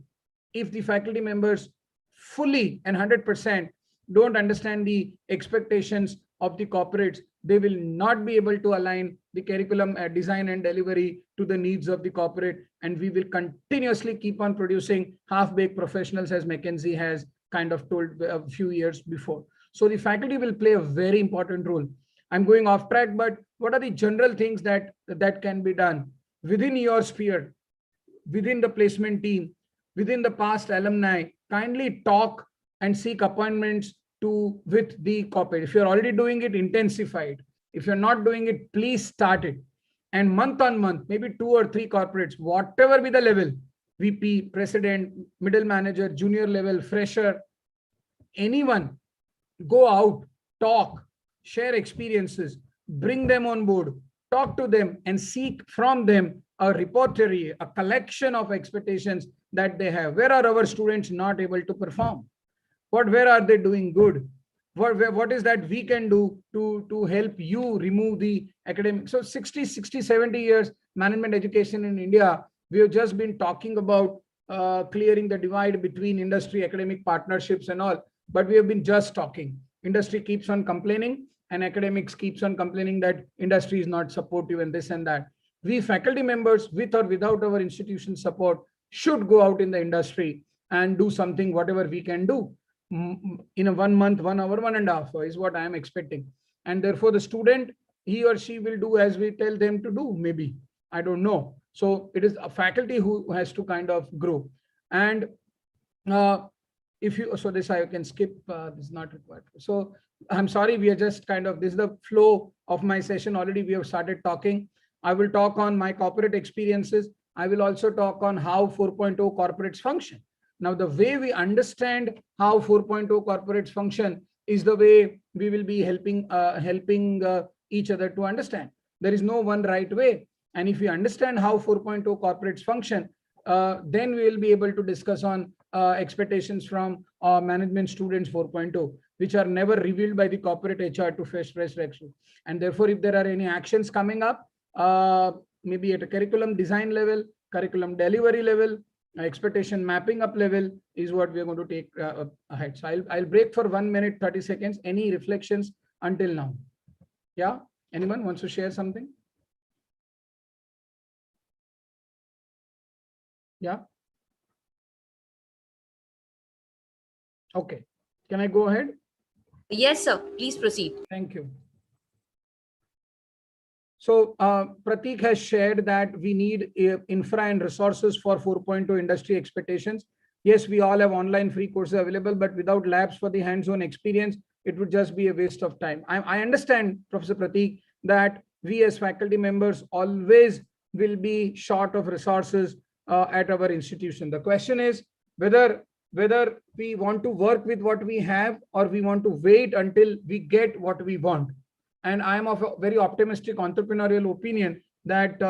if the faculty members fully and 100% don't understand the expectations of the corporates, they will not be able to align the curriculum design and delivery to the needs of the corporate, and we will continuously keep on producing half-baked professionals, as McKinsey has kind of told a few years before. So the faculty will play a very important role. I'm going off track, but what are the general things that can be done within your sphere, within the placement team, within the past alumni? Kindly talk and seek appointments with the corporate. If you're already doing it, intensify it. If you're not doing it, please start it. And month on month, maybe 2 or 3 corporates, whatever be the level, VP, president, middle manager, junior level, fresher, anyone, go out, talk, share experiences, bring them on board, talk to them and seek from them a repertory, a collection of expectations that they have. Where are our students not able to perform? Where are they doing good? What is that we can do to help you remove the academic? So 60, 70 years management education in India, we have just been talking about clearing the divide between industry academic partnerships and all, but we have been just talking. Industry keeps on complaining and academics keeps on complaining that industry is not supportive and this and that. We faculty members, with or without our institution support, should go out in the industry and do something, whatever we can do in a 1 month, 1 hour, 1.5 hours is what I am expecting. And therefore the student, he or she will do as we tell them to do, maybe, I don't know. So it is a faculty who has to kind of grow. And if you, so this I can skip, this is not required. So I'm sorry, we are just kind of, this is the flow of my session. Already we have started talking. I will talk on my corporate experiences. I will also talk on how 4.0 corporates function. Now, the way we understand how 4.0 corporates function is the way we will be helping each other to understand. There is no one right way. And if we understand how 4.0 corporates function, then we will be able to discuss on expectations from management students 4.0, which are never revealed by the corporate HR to fresh recruit. And therefore, if there are any actions coming up, maybe at a curriculum design level, curriculum delivery level, expectation mapping up level is what we are going to take ahead. So I'll break for 1 minute, 30 seconds. Any reflections until now? Yeah, anyone wants to share something? Yeah. Okay, can I go ahead? Yes, sir. Please proceed. Thank you. So Prateek has shared that we need infra and resources for 4.0 industry expectations. Yes, we all have online free courses available, but without labs for the hands-on experience, it would just be a waste of time. I understand, Professor Prateek, that we as faculty members always will be short of resources at our institution. The question is whether we want to work with what we have or we want to wait until we get what we want. And I am of a very optimistic entrepreneurial opinion that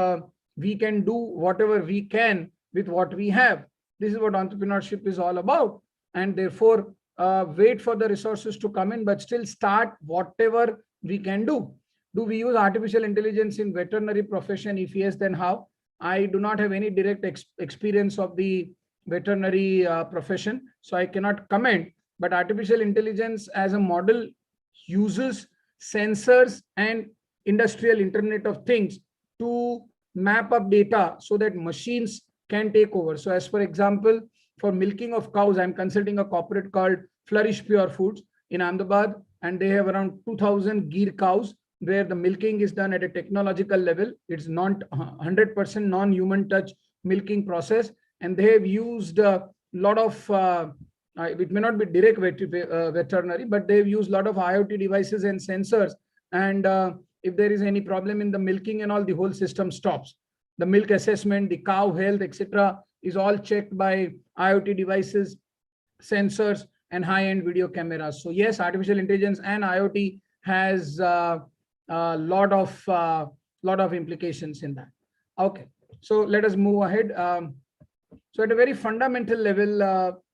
we can do whatever we can with what we have. This is what entrepreneurship is all about. And therefore, wait for the resources to come in, but still start whatever we can do. Do we use artificial intelligence in veterinary profession? If yes, then how? I do not have any direct experience of the veterinary profession, so I cannot comment. But artificial intelligence as a model uses sensors and industrial Internet of Things to map up data so that machines can take over. So as for example, for milking of cows, I'm consulting a corporate called Flourish Pure Foods in Ahmedabad, and they have around 2000 Gir cows where the milking is done at a technological level. It's not 100% non-human touch milking process, and they have used a lot of it may not be direct veterinary, but they've used a lot of IoT devices and sensors, and if there is any problem in the milking and all, the whole system stops. The milk assessment, the cow health, etc., is all checked by IoT devices, sensors, and high-end video cameras. So yes, artificial intelligence and IoT has a lot of implications in that. Okay, so let us move ahead. So at a very fundamental level,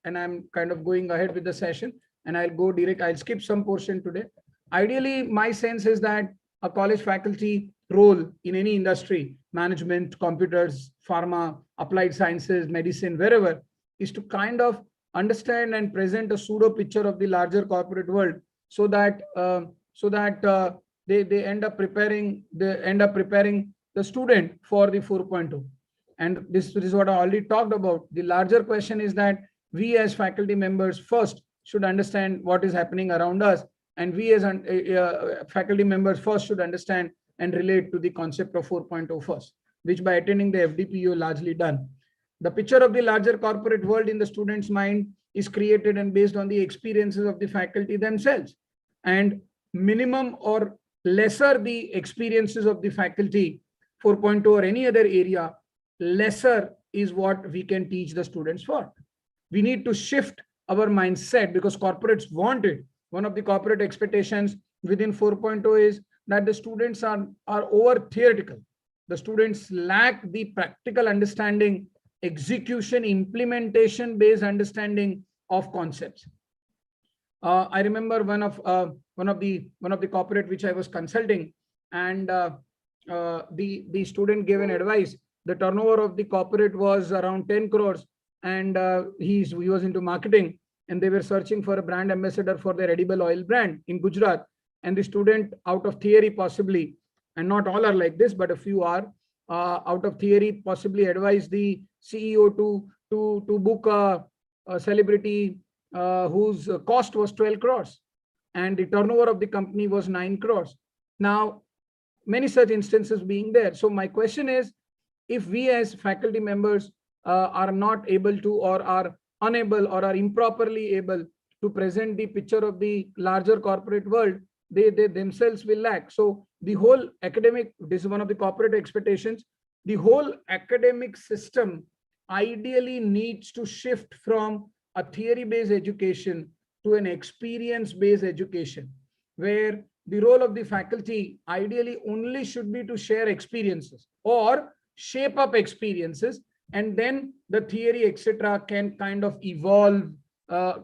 and I'm kind of going ahead with the session, and I'll go direct. I'll skip some portion today. Ideally, my sense is that a college faculty role in any industry, management, computers, pharma, applied sciences, medicine, wherever, is to kind of understand and present a pseudo picture of the larger corporate world, so that they end up preparing the student for the 4.0. And this is what I already talked about. The larger question is that we as faculty members first should understand what is happening around us, and we as faculty members first should understand and relate to the concept of 4.0 first, which by attending the FDP you largely done. The picture of the larger corporate world in the student's mind is created and based on the experiences of the faculty themselves. And minimum or lesser the experiences of the faculty, 4.0 or any other area, lesser is what we can teach the students for. We need to shift our mindset because corporates want it. One of the corporate expectations within 4.0 is that the students are over theoretical. The students lack the practical understanding, execution, implementation based understanding of concepts. I remember one of the corporate which I was consulting, and the student gave an advice. The turnover of the corporate was around 10 crores, and he was into marketing, and they were searching for a brand ambassador for their edible oil brand in Gujarat. And the student, out of theory possibly, and not all are like this, but a few are, out of theory possibly advised the CEO to book a celebrity whose cost was 12 crores and the turnover of the company was 9 crores. Now, many such instances being there. So my question is, if we as faculty members are not able to, or are unable, or are improperly able to present the picture of the larger corporate world, they themselves will lack. So the whole academic, this is one of the corporate expectations, the whole academic system ideally needs to shift from a theory-based education to an experience-based education, where the role of the faculty ideally only should be to share experiences or shape up experiences, and then the theory, etc., can kind of evolve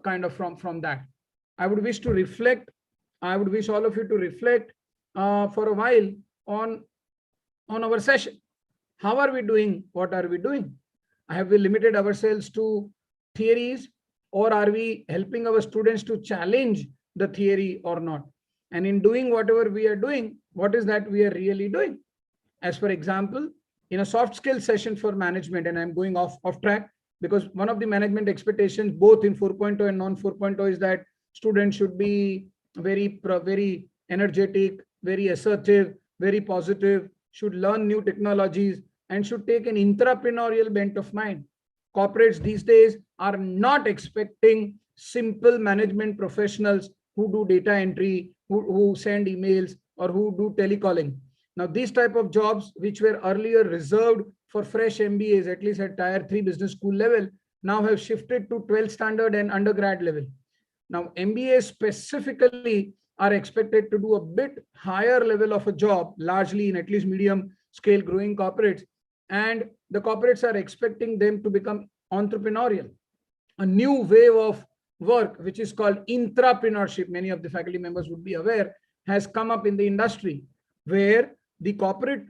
kind of from that. I would wish all of you to reflect for a while on our session. How are we doing? What are we doing? Have we limited ourselves to theories, or are we helping our students to challenge the theory or not? And in doing whatever we are doing, what is that we are really doing? As for example, in a soft skill session for management, and I'm going off track because one of the management expectations both in 4.0 and non 4.0 is that students should be very energetic, very assertive, very positive, should learn new technologies, and should take an entrepreneurial bent of mind. Corporates these days are not expecting simple management professionals who do data entry, who send emails, or who do telecalling. Now, these type of jobs, which were earlier reserved for fresh MBAs, at least at Tier 3 business school level, now have shifted to 12th standard and undergrad level. Now, MBAs specifically are expected to do a bit higher level of a job, largely in at least medium scale growing corporates. And the corporates are expecting them to become entrepreneurial. A new wave of work, which is called intrapreneurship, many of the faculty members would be aware, has come up in the industry, where the corporate,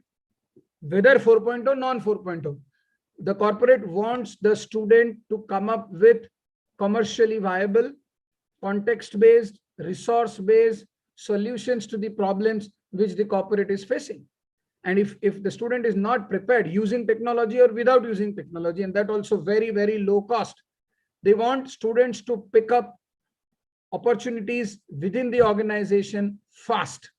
whether 4.0 or non 4.0, the corporate wants the student to come up with commercially viable, context-based, resource-based solutions to the problems which the corporate is facing. And if the student is not prepared using technology or without using technology, and that also very, very low cost, they want students to pick up opportunities within the organization fast.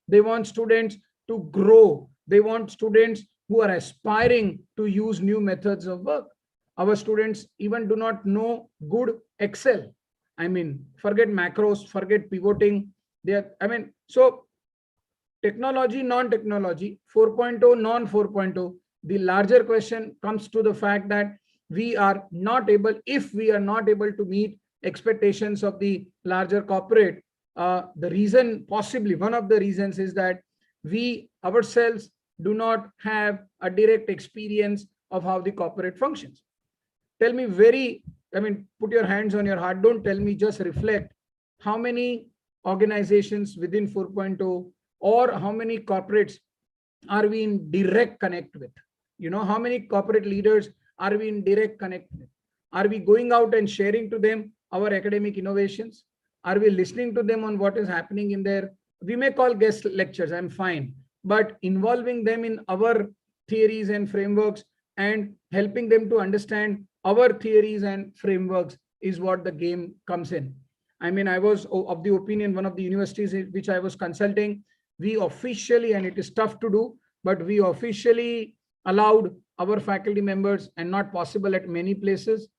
They want students to grow. They want students who are aspiring to use new methods of work. Our students even do not know good Excel. I mean, forget macros, forget pivoting. So technology, non-technology, 4.0, non-4.0, the larger question comes to the fact that we are not able, if we are not able to meet expectations of the larger corporate, the reason, possibly one of the reasons, is that we ourselves do not have a direct experience of how the corporate functions. Tell me put your hands on your heart. Don't tell me, just reflect. How many organizations within 4.0 or how many corporates are we in direct connect with? How many corporate leaders are we in direct connect with? Are we going out and sharing to them our academic innovations? Are we listening to them on what is happening in their, we may call guest lectures, I'm fine, but involving them in our theories and frameworks and helping them to understand our theories and frameworks is what the game comes in. I mean, I was of the opinion, one of the universities which I was consulting, we officially, and it is tough to do, but we officially allowed our faculty members, and not possible at many places,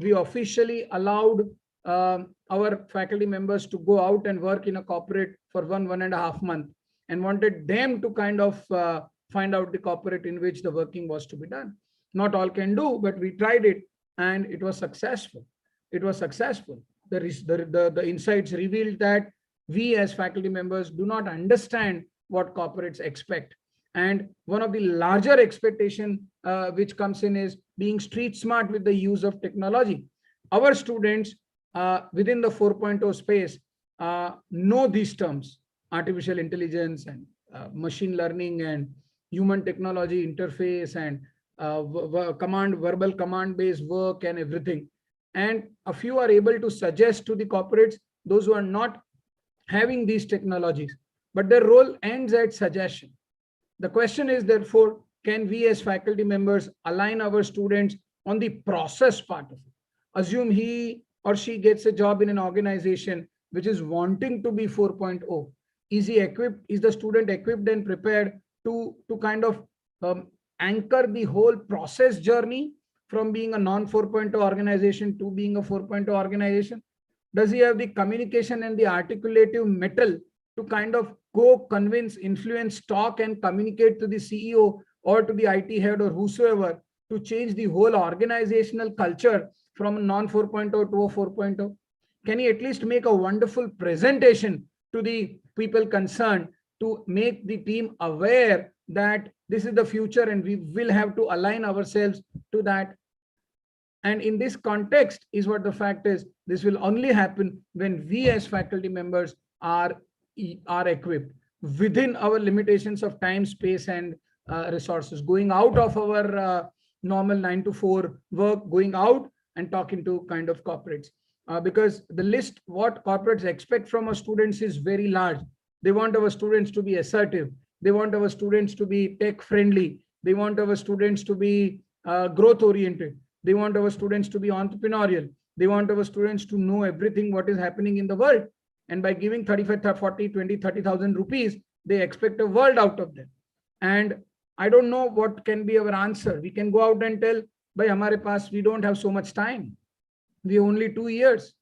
we officially allowed our faculty members to go out and work in a corporate for 1.5 months, and wanted them to kind of find out the corporate in which the working was to be done. Not all can do, but we tried it and it was successful. It was successful. The insights revealed that we as faculty members do not understand what corporates expect. And one of the larger expectation which comes in is being street smart with the use of technology. Our students within the 4.0 space know these terms: artificial intelligence and machine learning and human technology interface and verbal command-based work and everything. And a few are able to suggest to the corporates, those who are not having these technologies, but their role ends at suggestion. The question is, therefore, can we as faculty members align our students on the process part of it? Assume he or she gets a job in an organization which is wanting to be 4.0. Is he equipped? Is the student equipped and prepared to kind of anchor the whole process journey from being a non-4.0 organization to being a 4.0 organization? Does he have the communication and the articulative metal to kind of go convince, influence, talk and communicate to the CEO or to the IT head or whosoever to change the whole organizational culture from a non-4.0 to a 4.0? Can he at least make a wonderful presentation to the people concerned to make the team aware that this is the future and we will have to align ourselves to that? And in this context is what the fact is, this will only happen when we as faculty members are equipped within our limitations of time, space and resources, going out of our normal 9 to 4 work, going out and talking to kind of corporates. Because the list, what corporates expect from our students is very large. They want our students to be assertive. They want our students to be tech friendly. They want our students to be growth oriented. They want our students to be entrepreneurial. They want our students to know everything what is happening in the world. And by giving 35, 40, 20, 30,000 rupees, they expect a world out of them. And I don't know what can be our answer. We can go out and tell, by hamare paas, we don't have so much time. We have only 2 years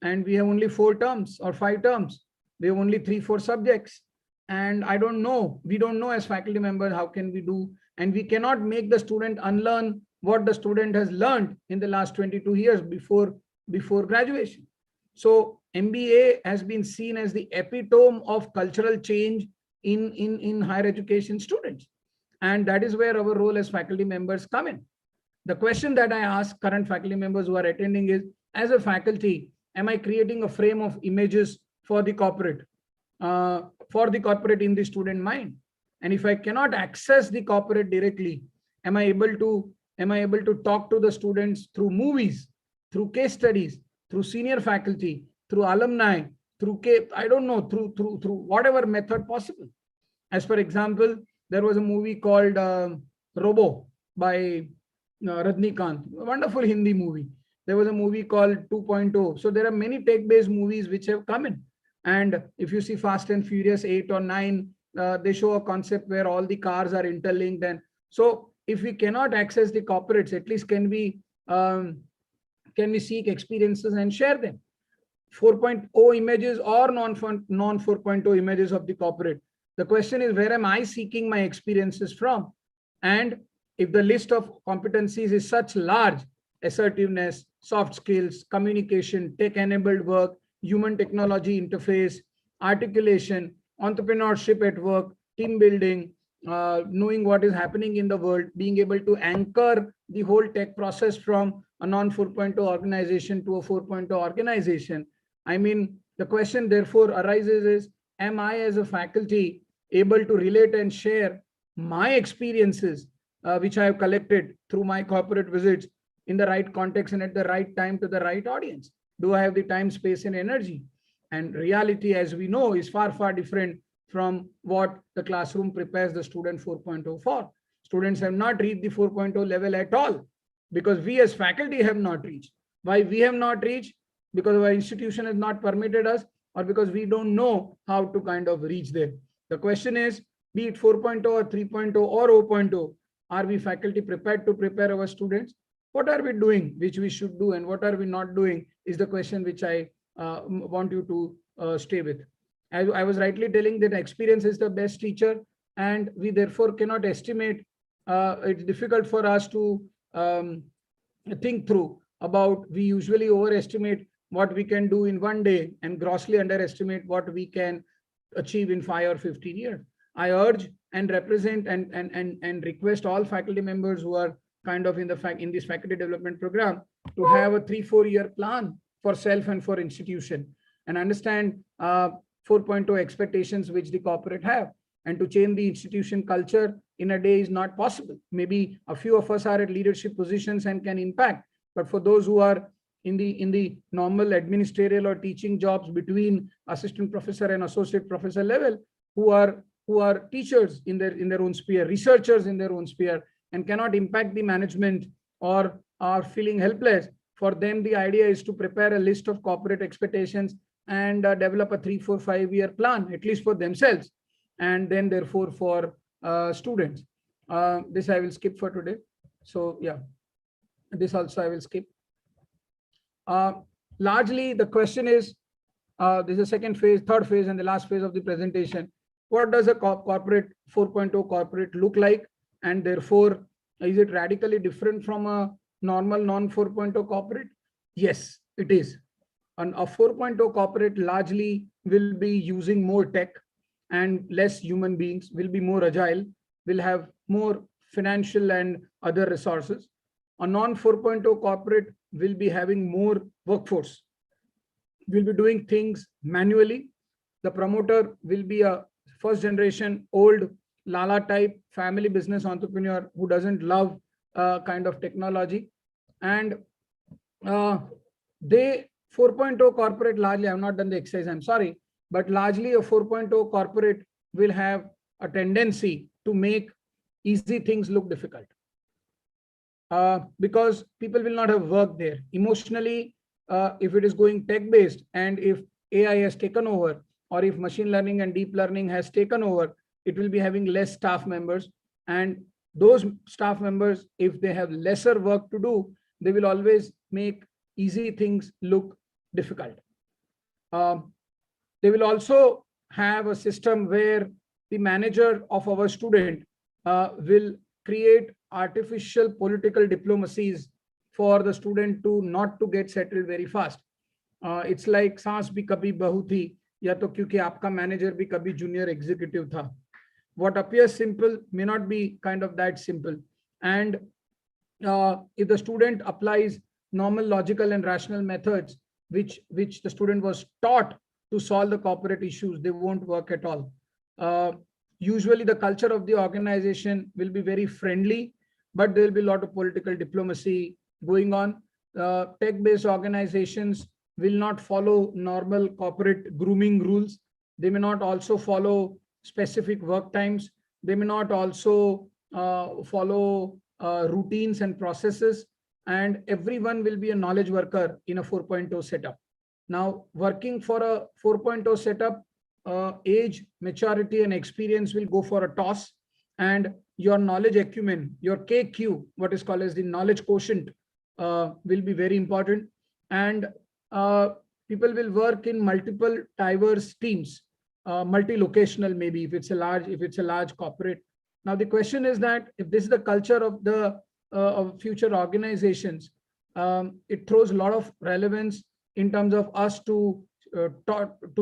and we have only 4 terms or 5 terms. We have only 3-4 subjects. And I don't know, we don't know as faculty members, how can we do? And we cannot make the student unlearn what the student has learned in the last 22 years before graduation. So MBA has been seen as the epitome of cultural change in higher education students. And that is where our role as faculty members come in. The question that I ask current faculty members who are attending is, as a faculty, am I creating a frame of images for the corporate in the student mind? And if I cannot access the corporate directly, am I able to talk to the students through movies, through case studies, through senior faculty, through alumni, through I don't know, through whatever method possible. As for example, there was a movie called Robo by Rajnikant, a wonderful Hindi movie. There was a movie called 2.0. So there are many tech-based movies which have come in. And if you see Fast and Furious 8 or 9, they show a concept where all the cars are interlinked. And so if we cannot access the corporates, at least can we seek experiences and share them? 4.0 images or non 4.0 images of the corporate. The question is, where am I seeking my experiences from? And if the list of competencies is such large, assertiveness, soft skills, communication, tech-enabled work, human technology interface, articulation, entrepreneurship at work, team building, knowing what is happening in the world, being able to anchor the whole tech process from a non 4.0 organization to a 4.0 organization. I mean, the question therefore arises is, am I as a faculty able to relate and share my experiences, which I have collected through my corporate visits, in the right context and at the right time to the right audience? Do I have the time, space, and energy? And reality, as we know, is far, far different from what the classroom prepares the student 4.0 for. Students have not reached the 4.0 level at all, because we as faculty have not reached. Why we have not reached? Because our institution has not permitted us, or because we don't know how to kind of reach there. The question is, be it 4.0 or 3.0 or 0.0, are we faculty prepared to prepare our students? What are we doing which we should do, and what are we not doing is the question which I want you to stay with. I was rightly telling that experience is the best teacher, and we therefore cannot estimate. It's difficult for us to think through about. We usually overestimate what we can do in one day and grossly underestimate what we can achieve in 5 or 15 years. I urge and represent and request all faculty members who are kind of in this faculty development program to have a 3-4 year plan for self and for institution, and understand 4.0 expectations which the corporate have. And to change the institution culture in a day is not possible. Maybe a few of us are at leadership positions and can impact, but for those who are in the normal administrative or teaching jobs between assistant professor and associate professor level, who are teachers in their own sphere, researchers in their own sphere, and cannot impact the management or are feeling helpless, for them the idea is to prepare a list of corporate expectations and develop a 3-4-5 year plan, at least for themselves, and then therefore for students. This I will skip for today. So yeah, this also I will skip. Largely the question is, this is the second phase, third phase, and the last phase of the presentation. What does a corporate 4.0 corporate look like? And therefore, is it radically different from a normal non 4.0 corporate? Yes, it is. And a 4.0 corporate largely will be using more tech and less human beings, will be more agile, will have more financial and other resources. A non 4.0 corporate will be having more workforce, will be doing things manually. The promoter will be a first generation old Lala type family business entrepreneur who doesn't love kind of technology. And they 4.0 corporate largely, I've not done the exercise, I'm sorry, but largely a 4.0 corporate will have a tendency to make easy things look difficult. Because people will not have worked there. Emotionally, if it is going tech-based, and if AI has taken over, or if machine learning and deep learning has taken over, it will be having less staff members. And those staff members, if they have lesser work to do, they will always make easy things look difficult. They will also have a system where the manager of our student will create artificial political diplomacies for the student to not to get settled very fast. It's like saans bhi kabhi bahu thi, ya to kyunki aapka manager bhi kabhi junior executive tha. What appears simple may not be kind of that simple. And if the student applies normal logical and rational methods, which the student was taught to solve the corporate issues, they won't work at all. Usually the culture of the organization will be very friendly, but there will be a lot of political diplomacy going on. Tech-based organizations will not follow normal corporate grooming rules. They may not also follow specific work times. They may not also follow routines and processes. And everyone will be a knowledge worker in a 4.0 setup. Now, working for a 4.0 setup, age, maturity, and experience will go for a toss. And your knowledge acumen, your KQ, what is called as the knowledge quotient, will be very important. And people will work in multiple diverse teams, multi-locational maybe if it's a large corporate. Now the question is that if this is the culture of the of future organizations, it throws a lot of relevance in terms of us to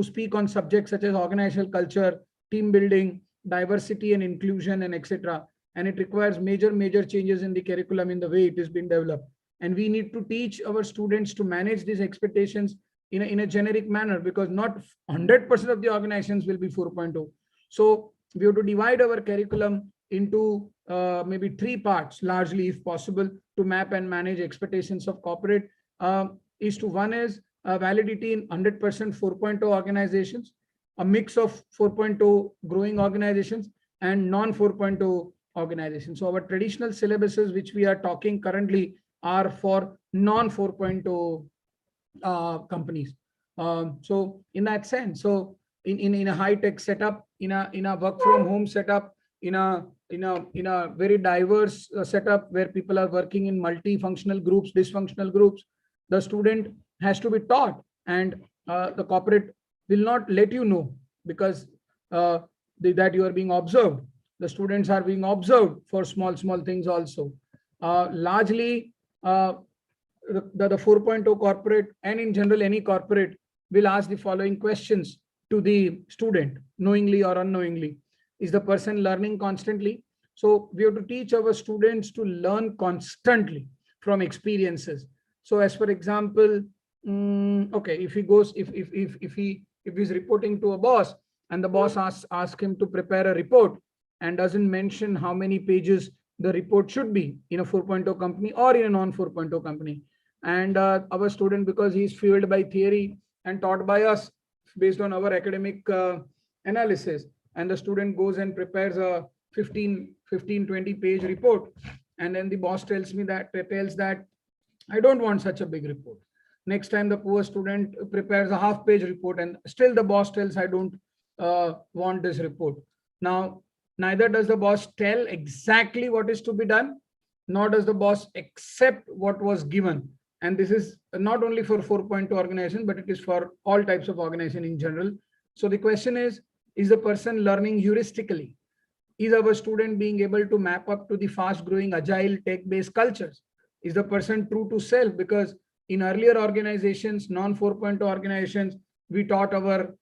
speak on subjects such as organizational culture, team building, diversity and inclusion, and etc. And it requires major changes in the curriculum in the way it is being developed. And we need to teach our students to manage these expectations in a generic manner, because not 100% of the organizations will be 4.0. So we have to divide our curriculum into maybe 3 parts, largely if possible, to map and manage expectations of corporate. One is validity in 100% 4.0 organizations, a mix of 4.0 growing organizations and non 4.0 organizations. So our traditional syllabuses, which we are talking currently, are for non 4.0 companies. So in that sense, so in a high-tech setup, in a work from home setup, in a very diverse setup where people are working in multifunctional groups, dysfunctional groups, the student has to be taught, and the corporate will not let you know, because that you are being observed. The students are being observed for small things also. Largely, the 4.0 corporate, and in general any corporate, will ask the following questions to the student, knowingly or unknowingly. Is the person learning constantly? So we have to teach our students to learn constantly from experiences. So as for example, okay, if he's reporting to a boss, and the boss asks him to prepare a report and doesn't mention how many pages the report should be in a 4.0 company or in a non 4.0 company. And our student, because he's fueled by theory and taught by us based on our academic analysis, and the student goes and prepares a 20 page report, and then the boss tells that I don't want such a big report. Next time the poor student prepares a half-page report, and still the boss tells I don't want this report. Now, neither does the boss tell exactly what is to be done, nor does the boss accept what was given. And this is not only for 4.2 organization, but it is for all types of organization in general. So the question is the person learning heuristically? Is our student being able to map up to the fast-growing, agile, tech-based cultures? Is the person true to self? Because in earlier organizations, non 4.0 organizations, we taught our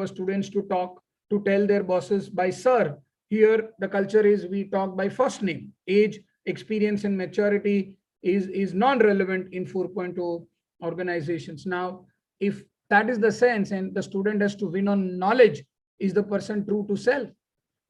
students to tell their bosses by sir. Here, the culture is we talk by first name. Age, experience, and maturity is non-relevant in 4.0 organizations. Now, if that is the sense, and the student has to win on knowledge, is the person true to self?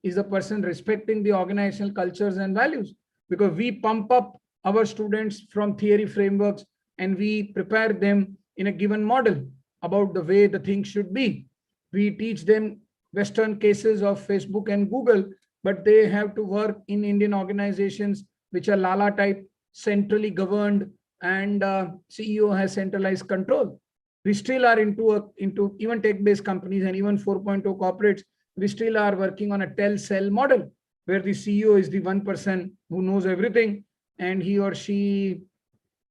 Is the person respecting the organizational cultures and values? Because we pump up our students from theory frameworks, and we prepare them in a given model about the way the things should be. We teach them Western cases of Facebook and Google, but they have to work in Indian organizations which are Lala type, centrally governed, and CEO has centralized control. We still are into even tech-based companies and even 4.0 corporates. We still are working on a tell-sell model, where the CEO is the one person who knows everything, and he or she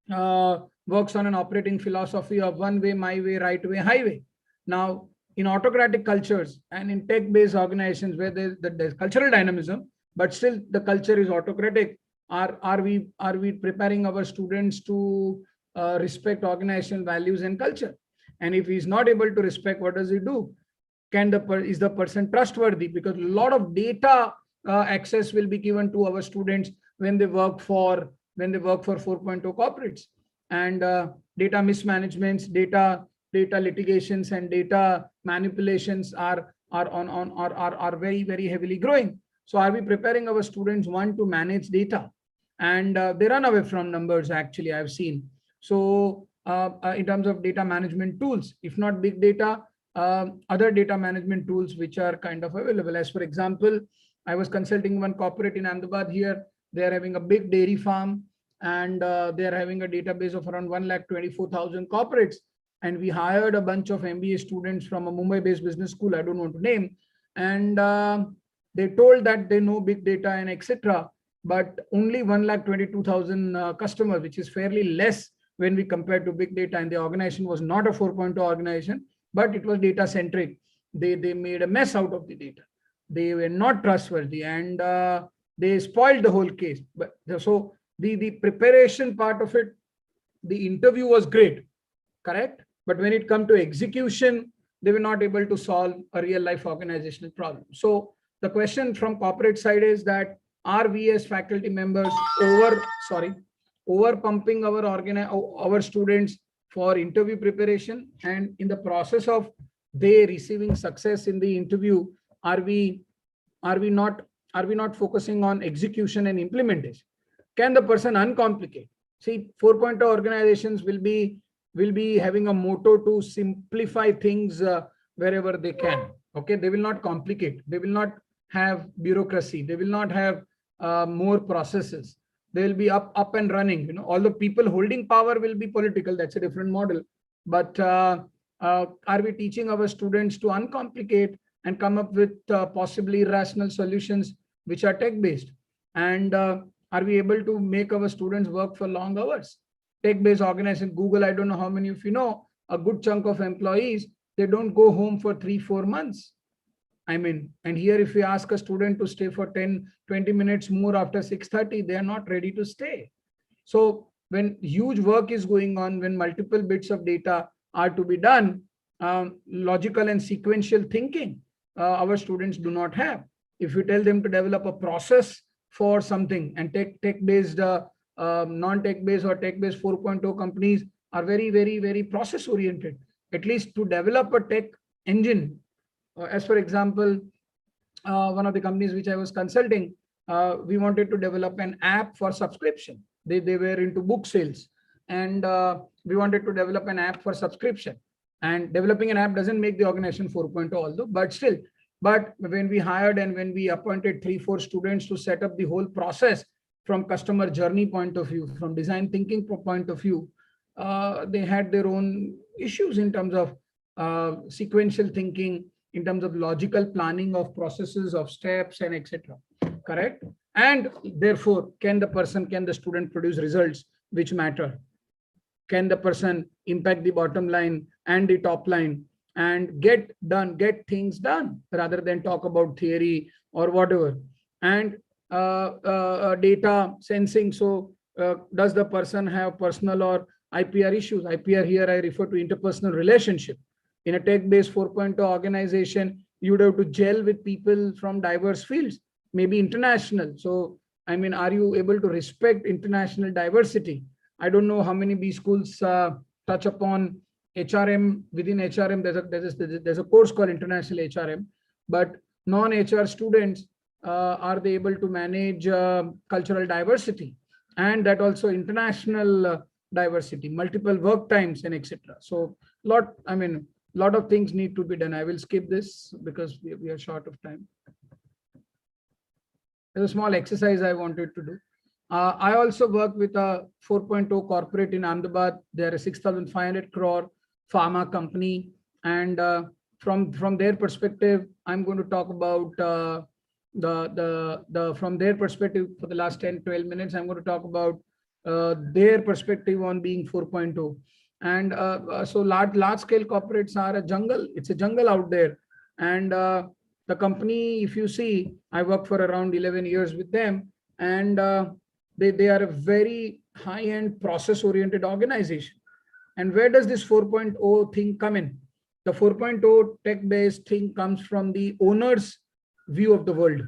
works on an operating philosophy of one way, my way, right way, highway. Now, in autocratic cultures and in tech-based organizations where there's cultural dynamism, but still the culture is autocratic, are we preparing our students to respect organizational values and culture? And if he's not able to respect, what does he do? Is the person trustworthy? Because a lot of data access will be given to our students when they work for 4.0 corporates, and data mismanagements, data litigations, and data manipulations are very heavily growing. So are we preparing our students, one, to manage data? And they run away from numbers, actually, I've seen. So in terms of data management tools, if not big data, other data management tools which are kind of available. As for example, I was consulting one corporate in Ahmedabad here. They are having a big dairy farm, and they are having a database of around 1,24,000 corporates. And we hired a bunch of MBA students from a Mumbai-based business school, I don't want to name, and they told that they know big data and etc. But only 1,22,000 customers, which is fairly less when we compare to big data. And the organization was not a 4.0 organization, but it was data centric. They made a mess out of the data. They were not trustworthy, and they spoiled the whole case. But so the preparation part of it, the interview was great, correct? But when it come to execution, they were not able to solve a real life organizational problem. So the question from corporate side is that, are we as faculty members over pumping our students for interview preparation, and in the process of they receiving success in the interview, are we not focusing on execution and implementation? Can the person uncomplicate? See, 4.0 organizations will be having a motto to simplify things wherever they can. Okay, they will not complicate. They will not have bureaucracy. They will not have more processes. They will be up and running. You know, although people holding power will be political, that's a different model. But are we teaching our students to uncomplicate and come up with possibly rational solutions which are tech-based? And are we able to make our students work for long hours? Tech-based organization, Google, I don't know how many of you know, a good chunk of employees, they don't go home for 3-4 months. I mean, and here if we ask a student to stay for 10-20 minutes more after 6:30, they are not ready to stay. So when huge work is going on, when multiple bits of data are to be done, logical and sequential thinking, our students do not have. If you tell them to develop a process for something, and tech-based, non-tech-based or tech-based 4.0 companies are very, very, very process-oriented. At least to develop a tech engine, as for example, one of the companies which I was consulting, we wanted to develop an app for subscription. They were into book sales, and we wanted to develop an app for subscription. And developing an app doesn't make the organization 4.0, although, but still. But when we hired and when we appointed 3-4 students to set up the whole process from customer journey point of view, from design thinking point of view, they had their own issues in terms of sequential thinking, in terms of logical planning of processes, of steps, and etc. Correct? And therefore, can the student produce results which matter? Can the person impact the bottom line and the top line and get things done, rather than talk about theory or whatever? And data sensing. So does the person have personal or IPR issues? IPR here I refer to interpersonal relationship. In a tech-based 4.0 organization, you would have to gel with people from diverse fields, maybe international. So, I mean, are you able to respect international diversity? I don't know how many B schools touch upon HRM. Within HRM, there's a course called International HRM, but non-HR students, are they able to manage cultural diversity, and that also international diversity, multiple work times, and etc. So, lot of things need to be done. I will skip this because we are short of time. There's a small exercise I wanted to do. I also work with a 4.0 corporate in Ahmedabad. They're a 6,500 crore pharma company. And from their perspective, I'm going to talk about from their perspective for the last 10-12 minutes. I'm going to talk about their perspective on being 4.0. And so large scale corporates are a jungle. It's a jungle out there. And the company, if you see, I worked for around 11 years with them, and they are a very high-end process-oriented organization. And where does this 4.0 thing come in? The 4.0 tech-based thing comes from the owner's view of the world.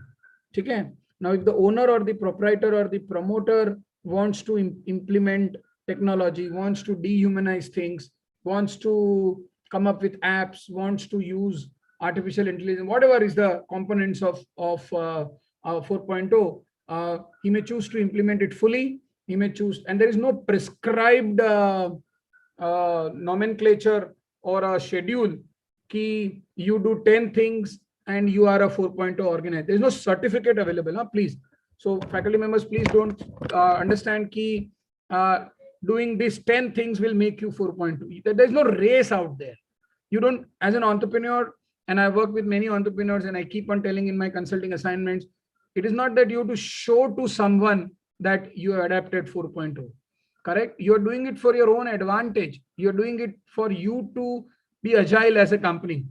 Okay? Now, if the owner or the proprietor or the promoter wants to implement technology, wants to dehumanize things, wants to come up with apps, wants to use artificial intelligence, whatever is the components of 4.0, he may choose to implement it fully. He may choose, and there is no prescribed nomenclature or a schedule ki you do 10 things and you are a 4.0 organizer. There's no certificate available, huh? Please. So faculty members, please don't understand ki doing these 10 things will make you 4.2. There's no race out there. You don't, as an entrepreneur, and I work with many entrepreneurs and I keep on telling in my consulting assignments, it is not that you have to show to someone that you have adapted 4.0. Correct? You're doing it for your own advantage. You're doing it for you to be agile as a company.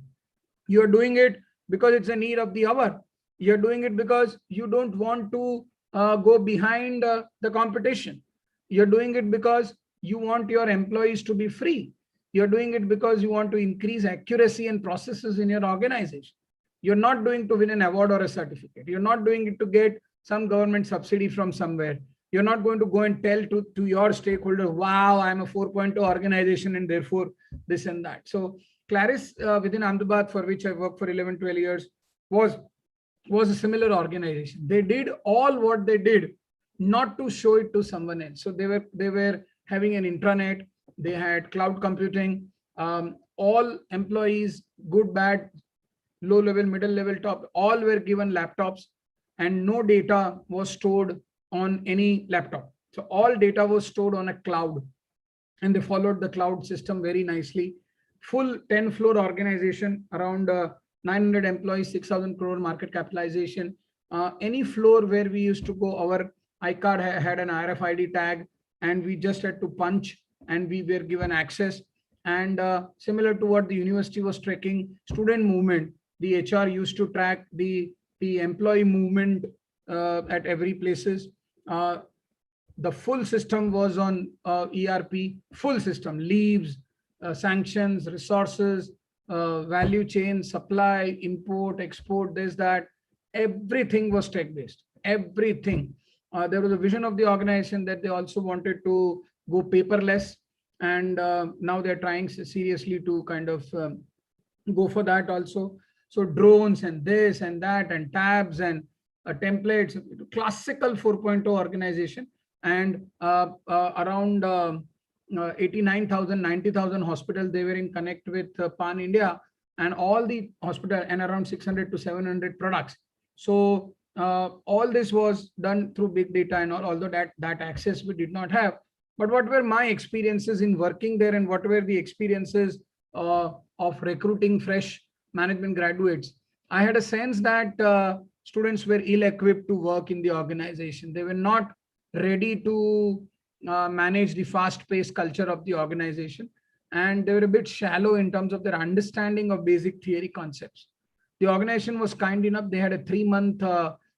You're doing it because it's a need of the hour. You're doing it because you don't want to go behind the competition. You're doing it because you want your employees to be free. You're doing it because you want to increase accuracy and processes in your organization. You're not doing to win an award or a certificate. You're not doing it to get some government subsidy from somewhere. You're not going to go and tell to your stakeholder, wow, I'm a 4.0 organization and therefore this and that. So Claris within Ahmedabad, for which I worked for 11, 12 years, was a similar organization. They did all what they did not to show it to someone else. So they were having an intranet. They had cloud computing. All employees, good, bad, low level, middle level, top, all were given laptops, and no data was stored on any laptop. So all data was stored on a cloud, and they followed the cloud system very nicely. Full 10-floor organization, around 900 employees, 6,000 crore market capitalization. Any floor where we used to go, our iCard had an RFID tag, and we just had to punch, and we were given access. And similar to what the university was tracking, student movement, the HR used to track the employee movement at every places. The full system was on ERP, full system, leaves, sanctions, resources, value chain, supply, import, export, this, that, everything was tech-based, everything. There was a vision of the organization that they also wanted to go paperless, and now they're trying seriously to kind of go for that also. So drones and this and that and tabs and templates, classical 4.0 organization, and around 89,000, 90,000 hospitals they were in connect with Pan India, and all the hospital, and around 600 to 700 products. So all this was done through big data and all, although that access we did not have. But what were my experiences in working there, and what were the experiences of recruiting fresh management graduates? I had a sense that students were ill-equipped to work in the organization. They were not ready to manage the fast-paced culture of the organization, and they were a bit shallow in terms of their understanding of basic theory concepts. The organization was kind enough. They had a 3-month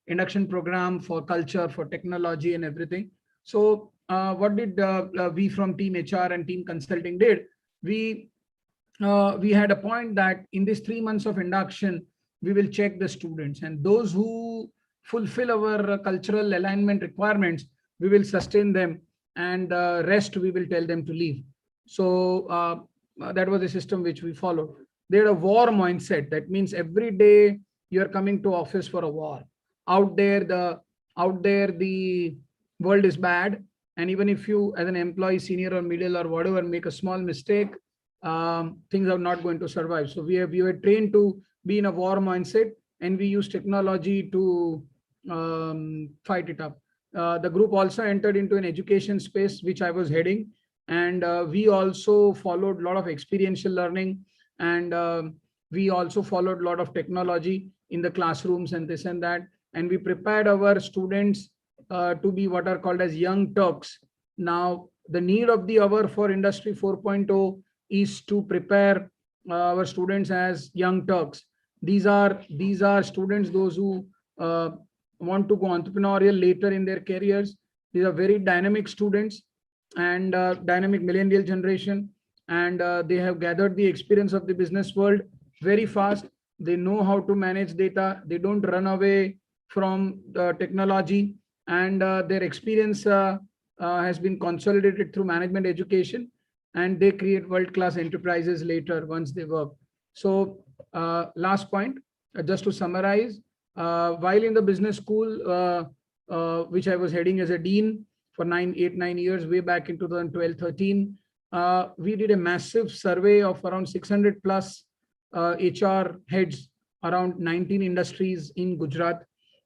induction program for culture, for technology and everything. So what did we from team HR and team consulting did? We had a point that in this 3 months of induction, we will check the students, and those who fulfill our cultural alignment requirements, we will sustain them, and rest we will tell them to leave. So that was the system which we followed. They had a war mindset. That means every day you're coming to office for a war. Out there the world is bad, and even if you as an employee, senior or middle or whatever, make a small mistake, things are not going to survive. So we were trained to be in a war mindset, and we use technology to fight it up. The group also entered into an education space, which I was heading, and we also followed a lot of experiential learning, and we also followed a lot of technology in the classrooms and this and that, and we prepared our students to be what are called as young Turks. Now, the need of the hour for Industry 4.0 is to prepare our students as young Turks. These are students, those who want to go entrepreneurial later in their careers. These are very dynamic students, and dynamic millennial generation, and they have gathered the experience of the business world very fast. They know how to manage data. They don't run away from the technology, and their experience has been consolidated through management education, and they create world-class enterprises later once they work. So last point, just to summarize, while in the business school, which I was heading as a dean for 9 years, way back in 2012-13, we did a massive survey of around 600 plus HR heads around 19 industries in Gujarat.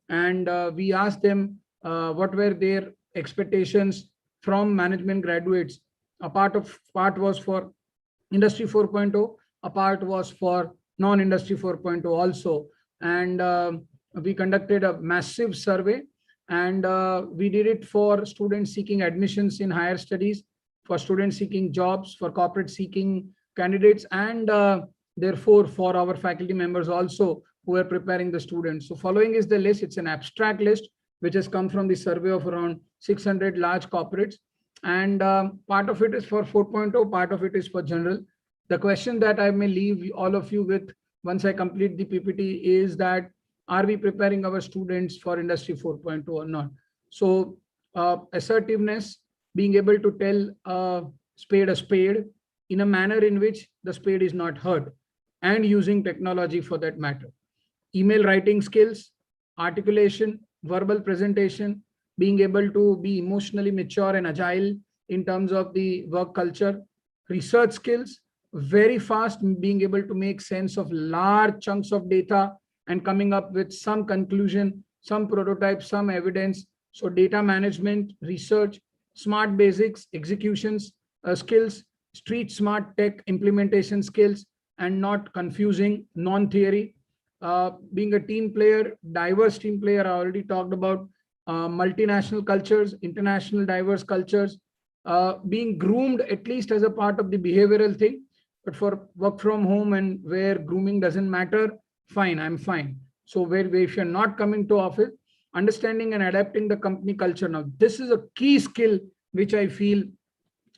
And we asked them what were their expectations from management graduates. A part was for Industry 4.0, a part was for non-Industry 4.0 also. And we conducted a massive survey, and we did it for students seeking admissions in higher studies, for students seeking jobs, for corporate seeking candidates, and therefore for our faculty members also who are preparing the students. So following is the list. It's an abstract list which has come from the survey of around 600 large corporates. And part of it is for 4.0, part of it is for general. The question that I may leave all of you with once I complete the PPT is that, are we preparing our students for Industry 4.0 or not? So assertiveness, being able to tell a spade in a manner in which the spade is not hurt, and using technology for that matter. Email writing skills, articulation, verbal presentation, being able to be emotionally mature and agile in terms of the work culture. Research skills, very fast, being able to make sense of large chunks of data and coming up with some conclusion, some prototype, some evidence. So data management, research, smart basics, executions, skills, street smart tech implementation skills, and not confusing, non-theory. Being a team player, diverse team player, I already talked about. Multinational cultures, international diverse cultures, being groomed at least as a part of the behavioral thing. But for work from home and where grooming doesn't matter, fine, I'm fine. So where if you're not coming to office, understanding and adapting the company culture. Now, this is a key skill which I feel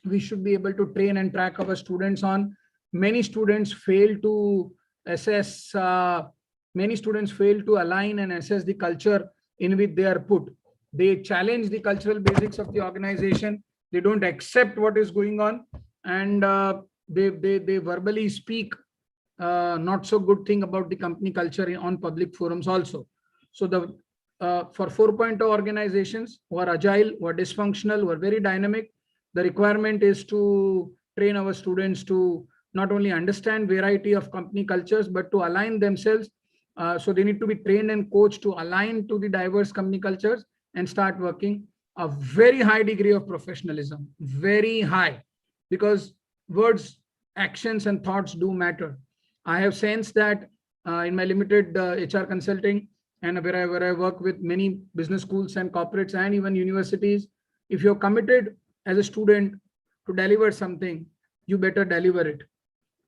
we should be able to train and track our students on. Many students fail to assess, many students fail to align and assess the culture in which they are put. They challenge the cultural basics of the organization. They don't accept what is going on, and they verbally speak not so good thing about the company culture on public forums also. So the for 4.0 organizations who are agile, who are dysfunctional, who are very dynamic, the requirement is to train our students to not only understand variety of company cultures, but to align themselves. So they need to be trained and coached to align to the diverse company cultures and start working. A very high degree of professionalism, very high, because words, actions, and thoughts do matter. I have sensed that in my limited HR consulting, and where I work with many business schools and corporates and even universities, if you're committed as a student to deliver something, you better deliver it,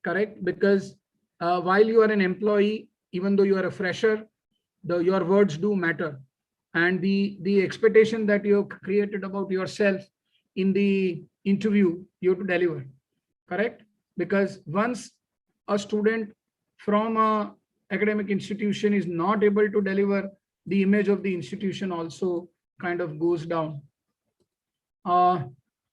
correct? Because while you are an employee, even though you are a fresher, your words do matter. And the expectation that you have created about yourself in the interview, you have to deliver, correct? Because once a student from a academic institution is not able to deliver, the image of the institution also kind of goes down.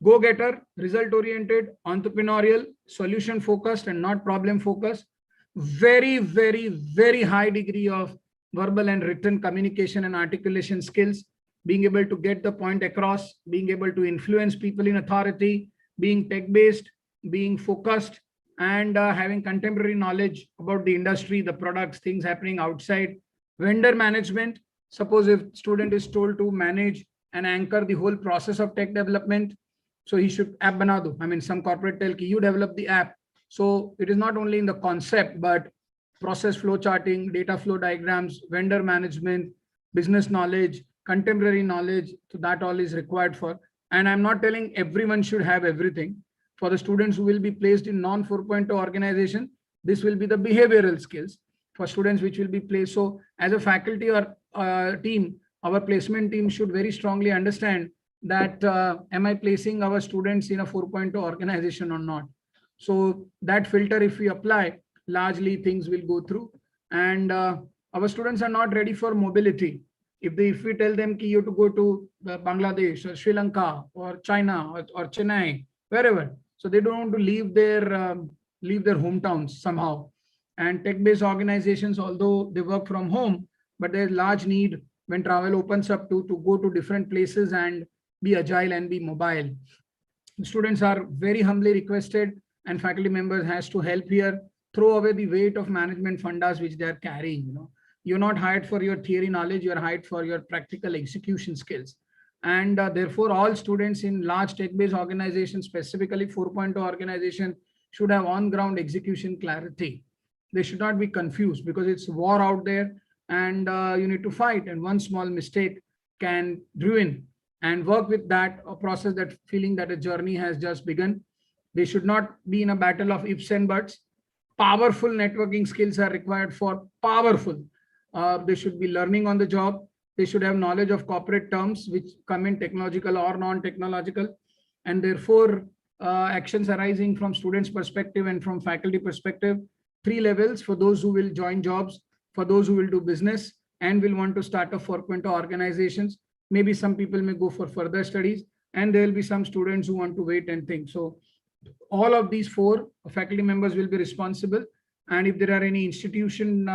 Go-getter, result-oriented, entrepreneurial, solution-focused, and not problem-focused. Very, very, very high degree of verbal and written communication and articulation skills, being able to get the point across, being able to influence people in authority, being tech-based, being focused, and having contemporary knowledge about the industry, the products, things happening outside. Vendor management, suppose if student is told to manage and anchor the whole process of tech development, so he should app bana do. I mean, some corporate tell ki you develop the app. So it is not only in the concept, but process flow charting, data flow diagrams, vendor management, business knowledge, contemporary knowledge. So that all is required for. And I'm not telling everyone should have everything. For the students who will be placed in non 4.0 organization, this will be the behavioral skills. For students which will be placed. So as a faculty or team, our placement team should very strongly understand that am I placing our students in a 4.0 organization or not? So that filter, if we apply, largely things will go through. And our students are not ready for mobility. If we tell them ki you have to go to Bangladesh or Sri Lanka or China or Chennai, wherever, so they don't want to leave their hometowns somehow. And tech-based organizations, although they work from home, but there's large need when travel opens up to go to different places and be agile and be mobile. Students are very humbly requested, and faculty members has to help here, throw away the weight of management fundas which they are carrying. You're not hired for your theory knowledge, you're hired for your practical execution skills. And therefore, all students in large tech-based organizations, specifically 4.0 organization, should have on-ground execution clarity. They should not be confused, because it's war out there, and you need to fight. And one small mistake can ruin. And work with that, or process that feeling that a journey has just begun. They should not be in a battle of ifs and buts. Powerful networking skills are required for powerful. They should be learning on the job. They should have knowledge of corporate terms which come in technological or non-technological. And therefore, actions arising from students' perspective and from faculty perspective, 3 levels: for those who will join jobs, for those who will do business and will want to start a 4.0 organizations. Maybe some people may go for further studies, and there will be some students who want to wait and think. So all of these 4 faculty members will be responsible. And if there are any institution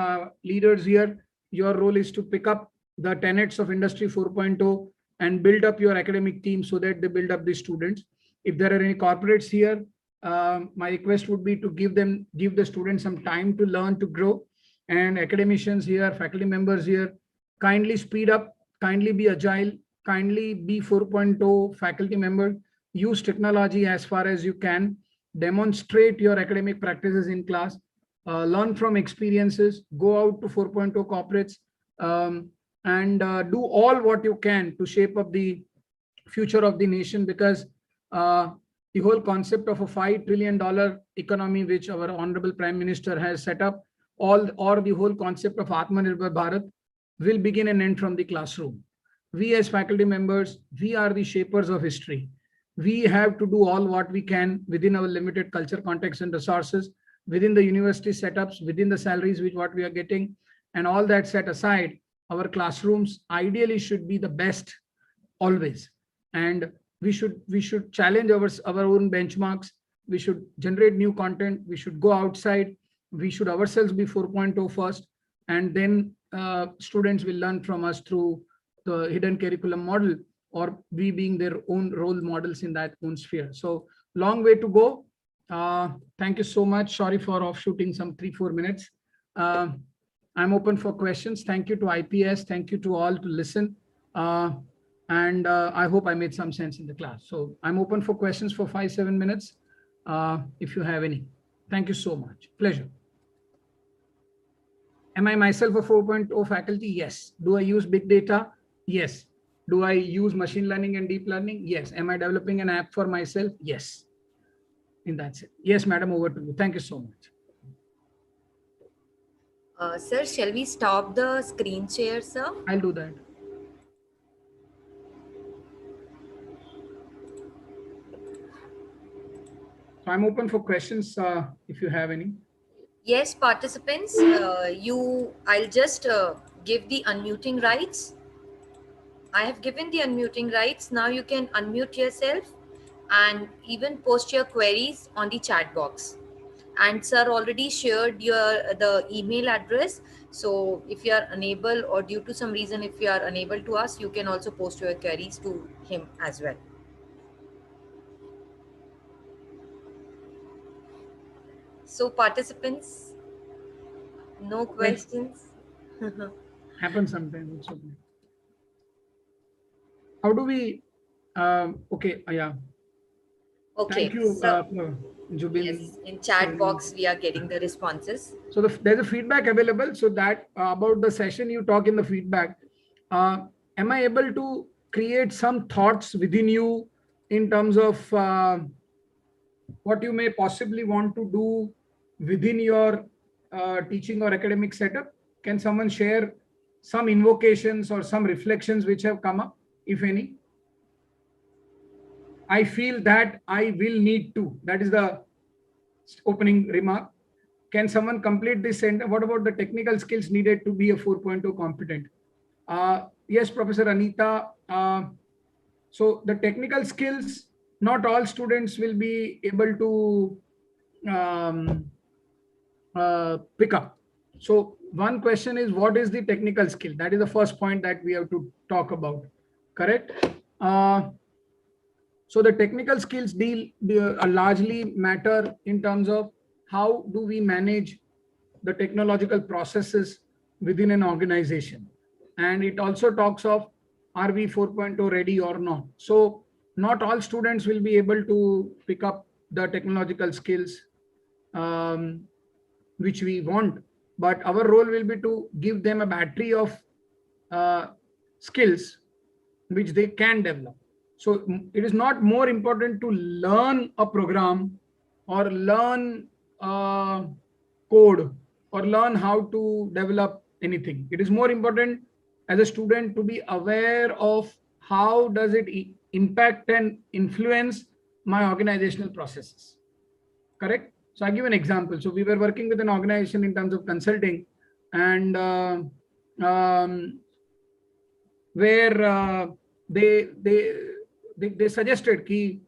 leaders here, your role is to pick up the tenets of Industry 4.0 and build up your academic team so that they build up the students. If there are any corporates here, my request would be to give the students some time to learn, to grow. And academicians here, faculty members here, kindly speed up, kindly be agile, kindly be 4.0 faculty member. Use technology as far as you can. Demonstrate your academic practices in class. Learn from experiences. Go out to 4.0 corporates, and do all what you can to shape up the future of the nation, because the whole concept of a $5 trillion economy, which our Honorable Prime Minister has set up, or the whole concept of Atmanirbhar Bharat, will begin and end from the classroom. We as faculty members, we are the shapers of history. We have to do all what we can within our limited culture, context, and resources, within the university setups, within the salaries which what we are getting, and all that set aside. Our classrooms ideally should be the best always, and we should challenge our own benchmarks. We should generate new content. We should go outside. We should ourselves be 4.0 first, and then students will learn from us through the hidden curriculum model, or we being their own role models in that own sphere. So long way to go. Thank you so much. Sorry for offshooting some 3-4 minutes. I'm open for questions. Thank you to IPS. Thank you to all to listen. And I hope I made some sense in the class. So I'm open for questions for 5-7 minutes, if you have any. Thank you so much. Pleasure. Am I myself a 4.0 faculty? Yes. Do I use big data? Yes. Do I use machine learning and deep learning? Yes. Am I developing an app for myself? Yes. And that's it. Yes, madam, over to you. Thank you so much. Sir, shall we stop the screen share, sir? I'll do that. So I'm open for questions if you have any. Yes, participants, I'll just give the unmuting rights. I have given the unmuting rights. Now you can unmute yourself and even post your queries on the chat box. And sir already shared the email address. So if you are unable, or due to some reason, if you are unable to ask, you can also post your queries to him as well. So participants, no questions. Happens sometimes. It's okay. How do we? Okay. Yeah. Okay. Thank you, So, Jubin. yes, in chat box we are getting the responses. So there's a feedback available. So that about the session you talk in the feedback. Am I able to create some thoughts within you in terms of what you may possibly want to do within your teaching or academic setup? Can someone share some invocations or some reflections which have come up, if any? I feel that I will need to. That is the opening remark. Can someone complete this sentence? What about the technical skills needed to be a 4.0 competent? Yes, Professor Anita. So the technical skills, not all students will be able to pick up. So one question is, what is the technical skill? That is the first point that we have to talk about. Correct? So the technical skills largely matter in terms of how do we manage the technological processes within an organization. And it also talks of, are we 4.0 ready or not? So not all students will be able to pick up the technological skills which we want, but our role will be to give them a battery of uh, skills which they can develop. So it is not more important to learn a program or learn code or learn how to develop anything. It is more important as a student to be aware of how does it impact and influence my organizational processes. Correct? So I give an example. So we were working with an organization in terms of consulting, and um, where they suggested ki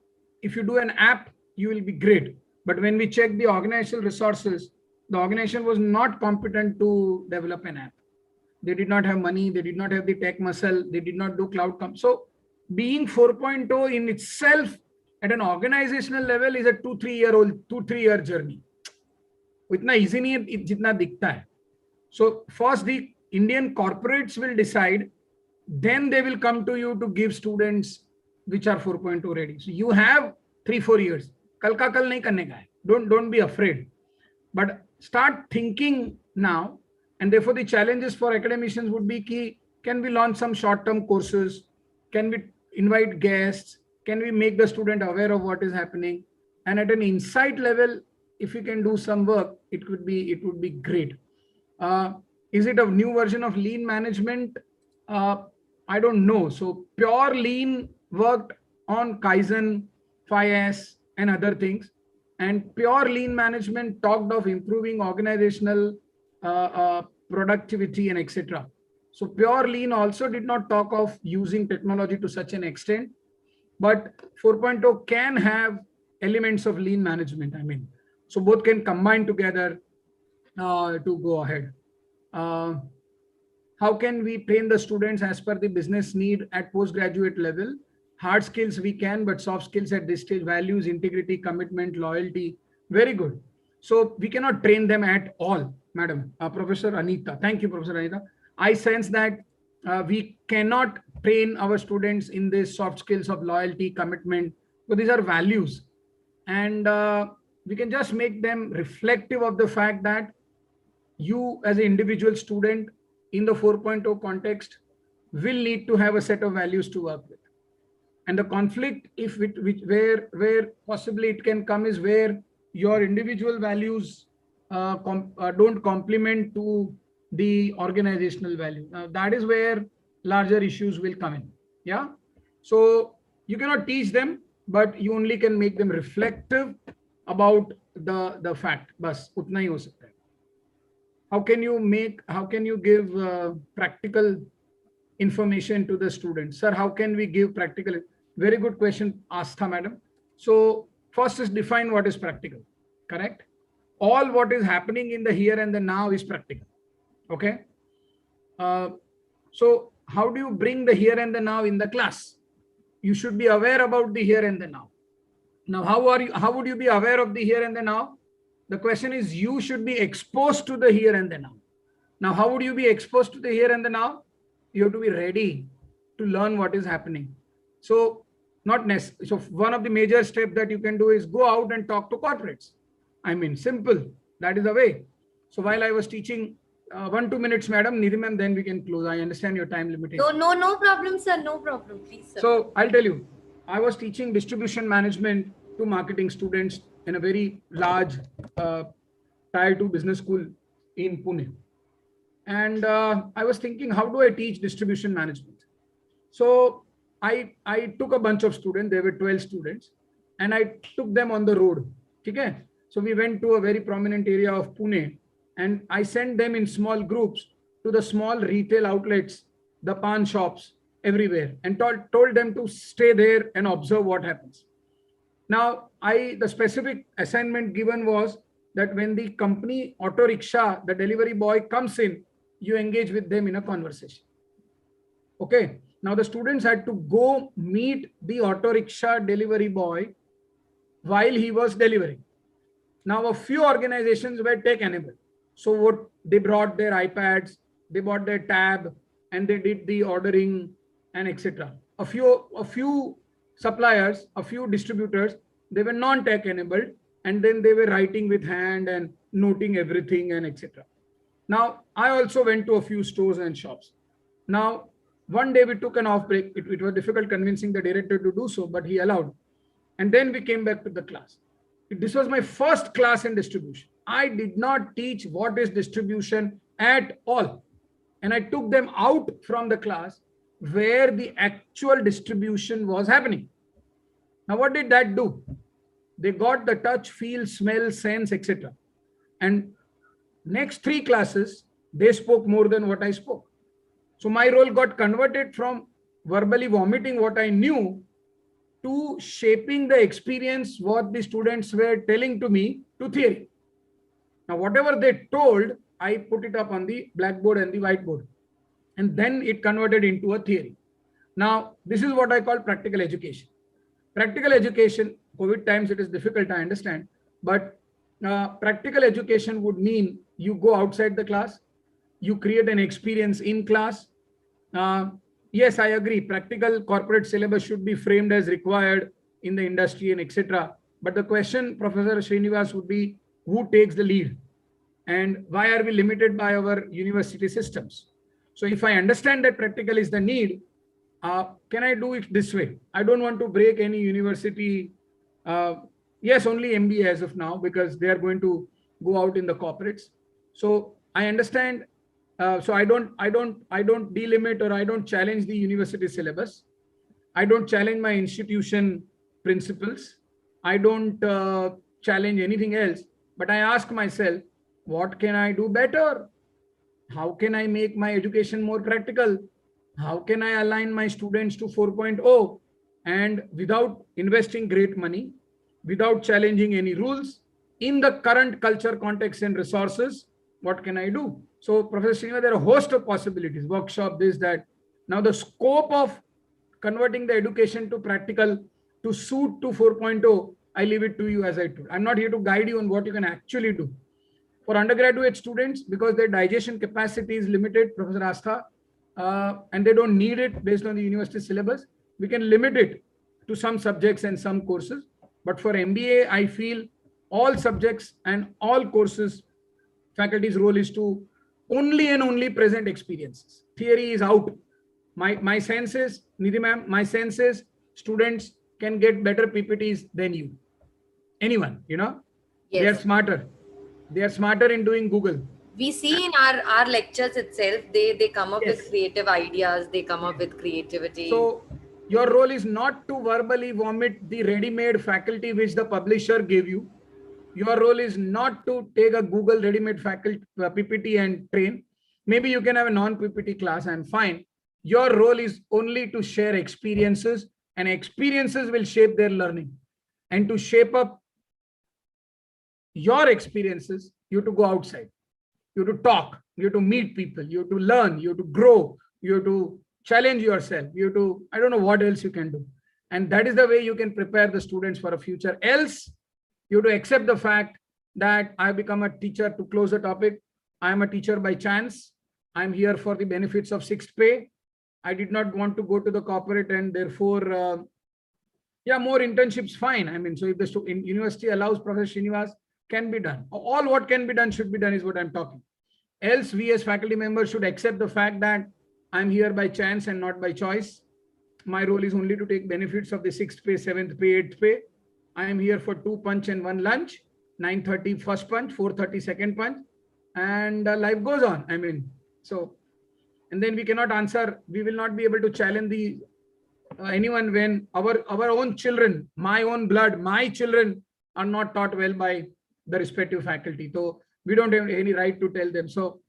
if you do an app, you will be great. But when we checked the organizational resources, the organization was not competent to develop an app. They did not have money. They did not have the tech muscle. They did not do cloud. So being 4.0 in itself at an organizational level is a 2-3 year journey. इतना easy नहीं है जितना दिखता है. So first the Indian corporates will decide, then they will come to you to give students which are 4.0 ready. So you have 3-4 years. कल का कल नहीं करने का है. Don't be afraid. But start thinking now. And therefore the challenges for academicians would be ki, can we launch some short-term courses? Can we invite guests? Can we make the student aware of what is happening? And at an insight level, if we can do some work, it would be great. Is it a new version of lean management? I don't know. So pure lean worked on Kaizen, 5S, and other things. And pure lean management talked of improving organizational productivity and etc. So pure lean also did not talk of using technology to such an extent, but 4.0 can have elements of lean management. I mean, so both can combine together to go ahead. How can we train the students as per the business need at postgraduate level? Hard skills we can, but soft skills at this stage, values, integrity, commitment, loyalty, very good. So we cannot train them at all, Madam. Professor Anita, thank you, Professor Anita. I sense that we cannot train our students in this soft skills of loyalty, commitment, but these are values. And we can just make them reflective of the fact that you as an individual student in the 4.0 context will need to have a set of values to work with. And the conflict, where possibly it can come, is where your individual values don't complement to the organizational value. Now that is where larger issues will come in. Yeah. So you cannot teach them, but you only can make them reflective about the fact. Bas utna hi ho sakta hai. How can you give practical information to the students? Sir, how can we give practical? Very good question, Astha madam. So first is define what is practical, correct? All what is happening in the here and the now is practical, okay? So how do you bring the here and the now in the class? You should be aware about the here and the now. Now, how would you be aware of the here and the now? The question is, you should be exposed to the here and the now. Now, how would you be exposed to the here and the now? You have to be ready to learn what is happening. So not necessary. So one of the major steps that you can do is go out and talk to corporates. I mean, simple. That is the way. So while I was teaching 1-2 minutes, madam, Nidhi ma'am, then we can close. I understand your time limitation. No problem, sir. No problem, please, sir. So I'll tell you, I was teaching distribution management to marketing students in a very large tier 2 business school in Pune. And I was thinking, how do I teach distribution management? So I took a bunch of students, there were 12 students, and I took them on the road. Okay? So we went to a very prominent area of Pune, and I sent them in small groups to the small retail outlets, the pawn shops, everywhere, and told them to stay there and observe what happens. Now, the specific assignment given was that when the company auto rickshaw, the delivery boy comes in, you engage with them in a conversation. Okay. Now the students had to go meet the auto rickshaw delivery boy while he was delivering. Now a few organizations were tech enabled. So what they brought their iPads, they bought their tab, and they did the ordering and etc. A few suppliers, a few distributors, they were non-tech enabled, and then they were writing with hand and noting everything and etc. Now I also went to a few stores and shops. Now one day we took an off break. It was difficult convincing the director to do so, but he allowed. And then we came back to the class. This was my first class in distribution. I did not teach what is distribution at all. And I took them out from the class where the actual distribution was happening. Now, what did that do? They got the touch, feel, smell, sense, etc. And next 3 classes, they spoke more than what I spoke. So my role got converted from verbally vomiting what I knew to shaping the experience what the students were telling to me to theory. Now, whatever they told, I put it up on the blackboard and the whiteboard. And then it converted into a theory. Now, this is what I call practical education. Practical education, COVID times, it is difficult, I understand. But practical education would mean you go outside the class, you create an experience in class. Yes, I agree. Practical corporate syllabus should be framed as required in the industry and etc. But the question, Professor Srinivas, would be who takes the lead and why are we limited by our university systems? So if I understand that practical is the need, can I do it this way? I don't want to break any university. Yes, only MBA as of now, because they are going to go out in the corporates. So I understand. So I don't delimit or I don't challenge the university syllabus. I don't challenge my institution principles. I don't challenge anything else. But I ask myself, what can I do better? How can I make my education more practical? How can I align my students to 4.0 and without investing great money, without challenging any rules, in the current culture, context, and resources, what can I do? So, Professor Srinivas, there are a host of possibilities, workshop, this, that. Now, the scope of converting the education to practical to suit to 4.0, I leave it to you as I told. I'm not here to guide you on what you can actually do. For undergraduate students, because their digestion capacity is limited, Professor Astha, and they don't need it based on the university syllabus, we can limit it to some subjects and some courses. But for MBA, I feel all subjects and all courses, faculty's role is to only and only present experiences. Theory is out. My sense is, Nidhi ma'am, my sense is students can get better PPTs than you. Anyone, you know, Yes. they are smarter. They are smarter in doing Google. We see in our lectures itself, they come up Yes. with creative ideas, they come up with creativity. So your role is not to verbally vomit the ready-made faculty which the publisher gave you. Your role is not to take a Google ready-made faculty PPT and train. Maybe you can have a non-PPT class, I'm fine. Your role is only to share experiences, and experiences will shape their learning. And to shape up your experiences, you have to go outside. You have to talk, you have to meet people, you have to learn, you have to grow, you have to challenge yourself, you have to, I don't know what else you can do. And that is the way you can prepare the students for a future. Else, you have to accept the fact that I become a teacher. To close the topic, I am a teacher by chance. I'm here for the benefits of 6th pay. I did not want to go to the corporate, and therefore, yeah, more internships, fine. I mean, so if the university allows, Professor Srinivas, can be done. All what can be done should be done is what I'm talking. Else, we as faculty members should accept the fact that I'm here by chance and not by choice. My role is only to take benefits of the 6th pay, 7th pay, 8th pay. I am here for 2 punch and 1 lunch, 9:30 first punch, 4:30 second punch, and life goes on. I mean, so, and then we cannot answer, we will not be able to challenge the anyone when our own children, my own blood, my children are not taught well by the respective faculty. So we don't have any right to tell them. So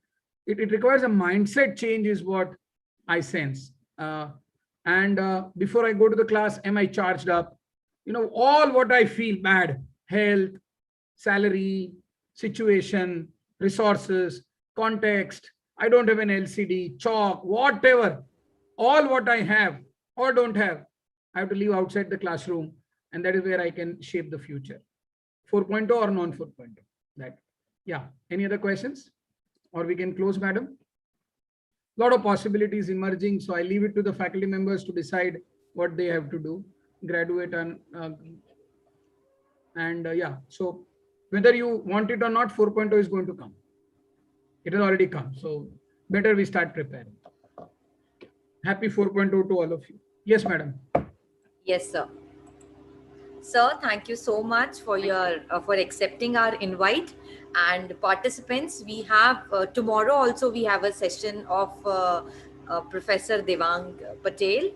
it requires a mindset change is what I sense. Before I go to the class, am I charged up? You know, all what I feel bad, health, salary, situation, resources, context, I don't have an LCD, chalk, whatever. all what I have or don't have, I have to leave outside the classroom, and that is where I can shape the future. 4.0 or non 4.0. That, yeah. Any other questions? Or we can close, madam? Lot of possibilities emerging, so I leave it to the faculty members to decide what they have to do, graduate and yeah. So whether you want it or not, 4.0 is going to come. It has already come, so better we start preparing. Happy 4.0 to all of you. Yes, madam. Yes, sir. Sir, thank you so much for your for accepting our invite. And participants, we have tomorrow also we have a session of Professor Devang Patel.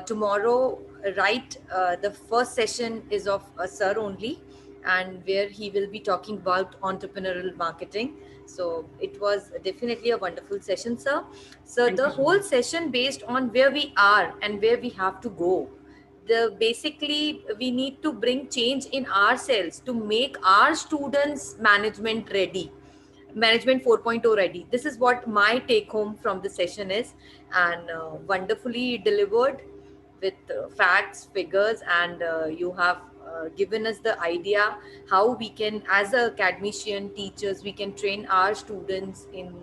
Tomorrow, right, the first session is of sir only, and where he will be talking about entrepreneurial marketing. So it was definitely a wonderful session, sir. So Thank the you so whole much. session based on where we are and where we have to go. The basically we need to bring change in ourselves to make our students management 4.0 ready. This is what my take home from the session is, and wonderfully delivered with facts, figures, and you have given us the idea how we can, as a academician, teachers, we can train our students in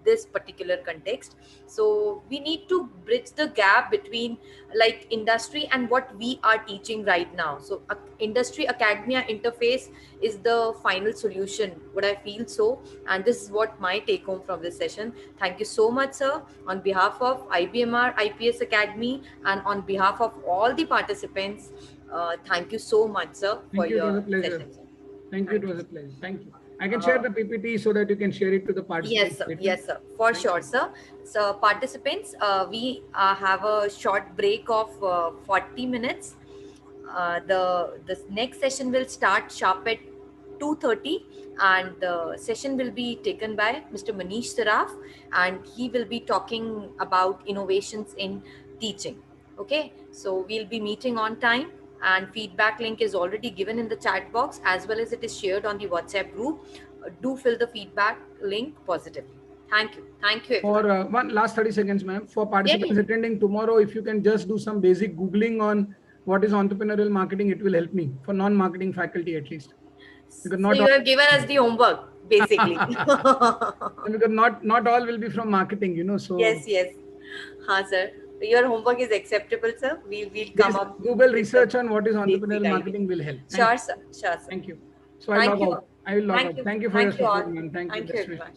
this particular context. So we need to bridge the gap between like industry and what we are teaching right now. So industry academia interface is the final solution, what I feel. So, and this is what my take home from this session. Thank you so much, sir, on behalf of IBMR IPS Academy and on behalf of all the participants. Thank you so much, sir, for Thank you. It was your a pleasure. session, sir. Thank you. It Thank was you. a pleasure. Thank you. I can share the PPT so that you can share it to the Yes, participants sir. later. Yes, sir. For Thank sure, you. sir. So, participants, we have a short break of 40 minutes. The next session will start sharp at 2:30, and the session will be taken by Mr. Manish Saraf, and he will be talking about innovations in teaching. Okay, so we'll be meeting on time, and feedback link is already given in the chat box as well as it is shared on the WhatsApp group. Do fill the feedback link positively. Thank you. Thank you, everyone. For one last 30 seconds, ma'am, for Yeah, participants yeah. attending tomorrow, if you can just do some basic Googling on what is entrepreneurial marketing, it will help me for non-marketing faculty at least. Because So not you all, have given us the homework, basically. because not all will be from marketing, you know. So Yes, yes. Ha, sir. Your homework is acceptable, sir. We'll come this up Google with the research on what is basic entrepreneurial idea. marketing will help. Thank Sure, you. sir. Sure, sir. Thank you. So I Thank log you. out. I will log Thank out. you. Thank you for your Thank you support, all. man. Thank you. Thank you, Best wishes. everyone.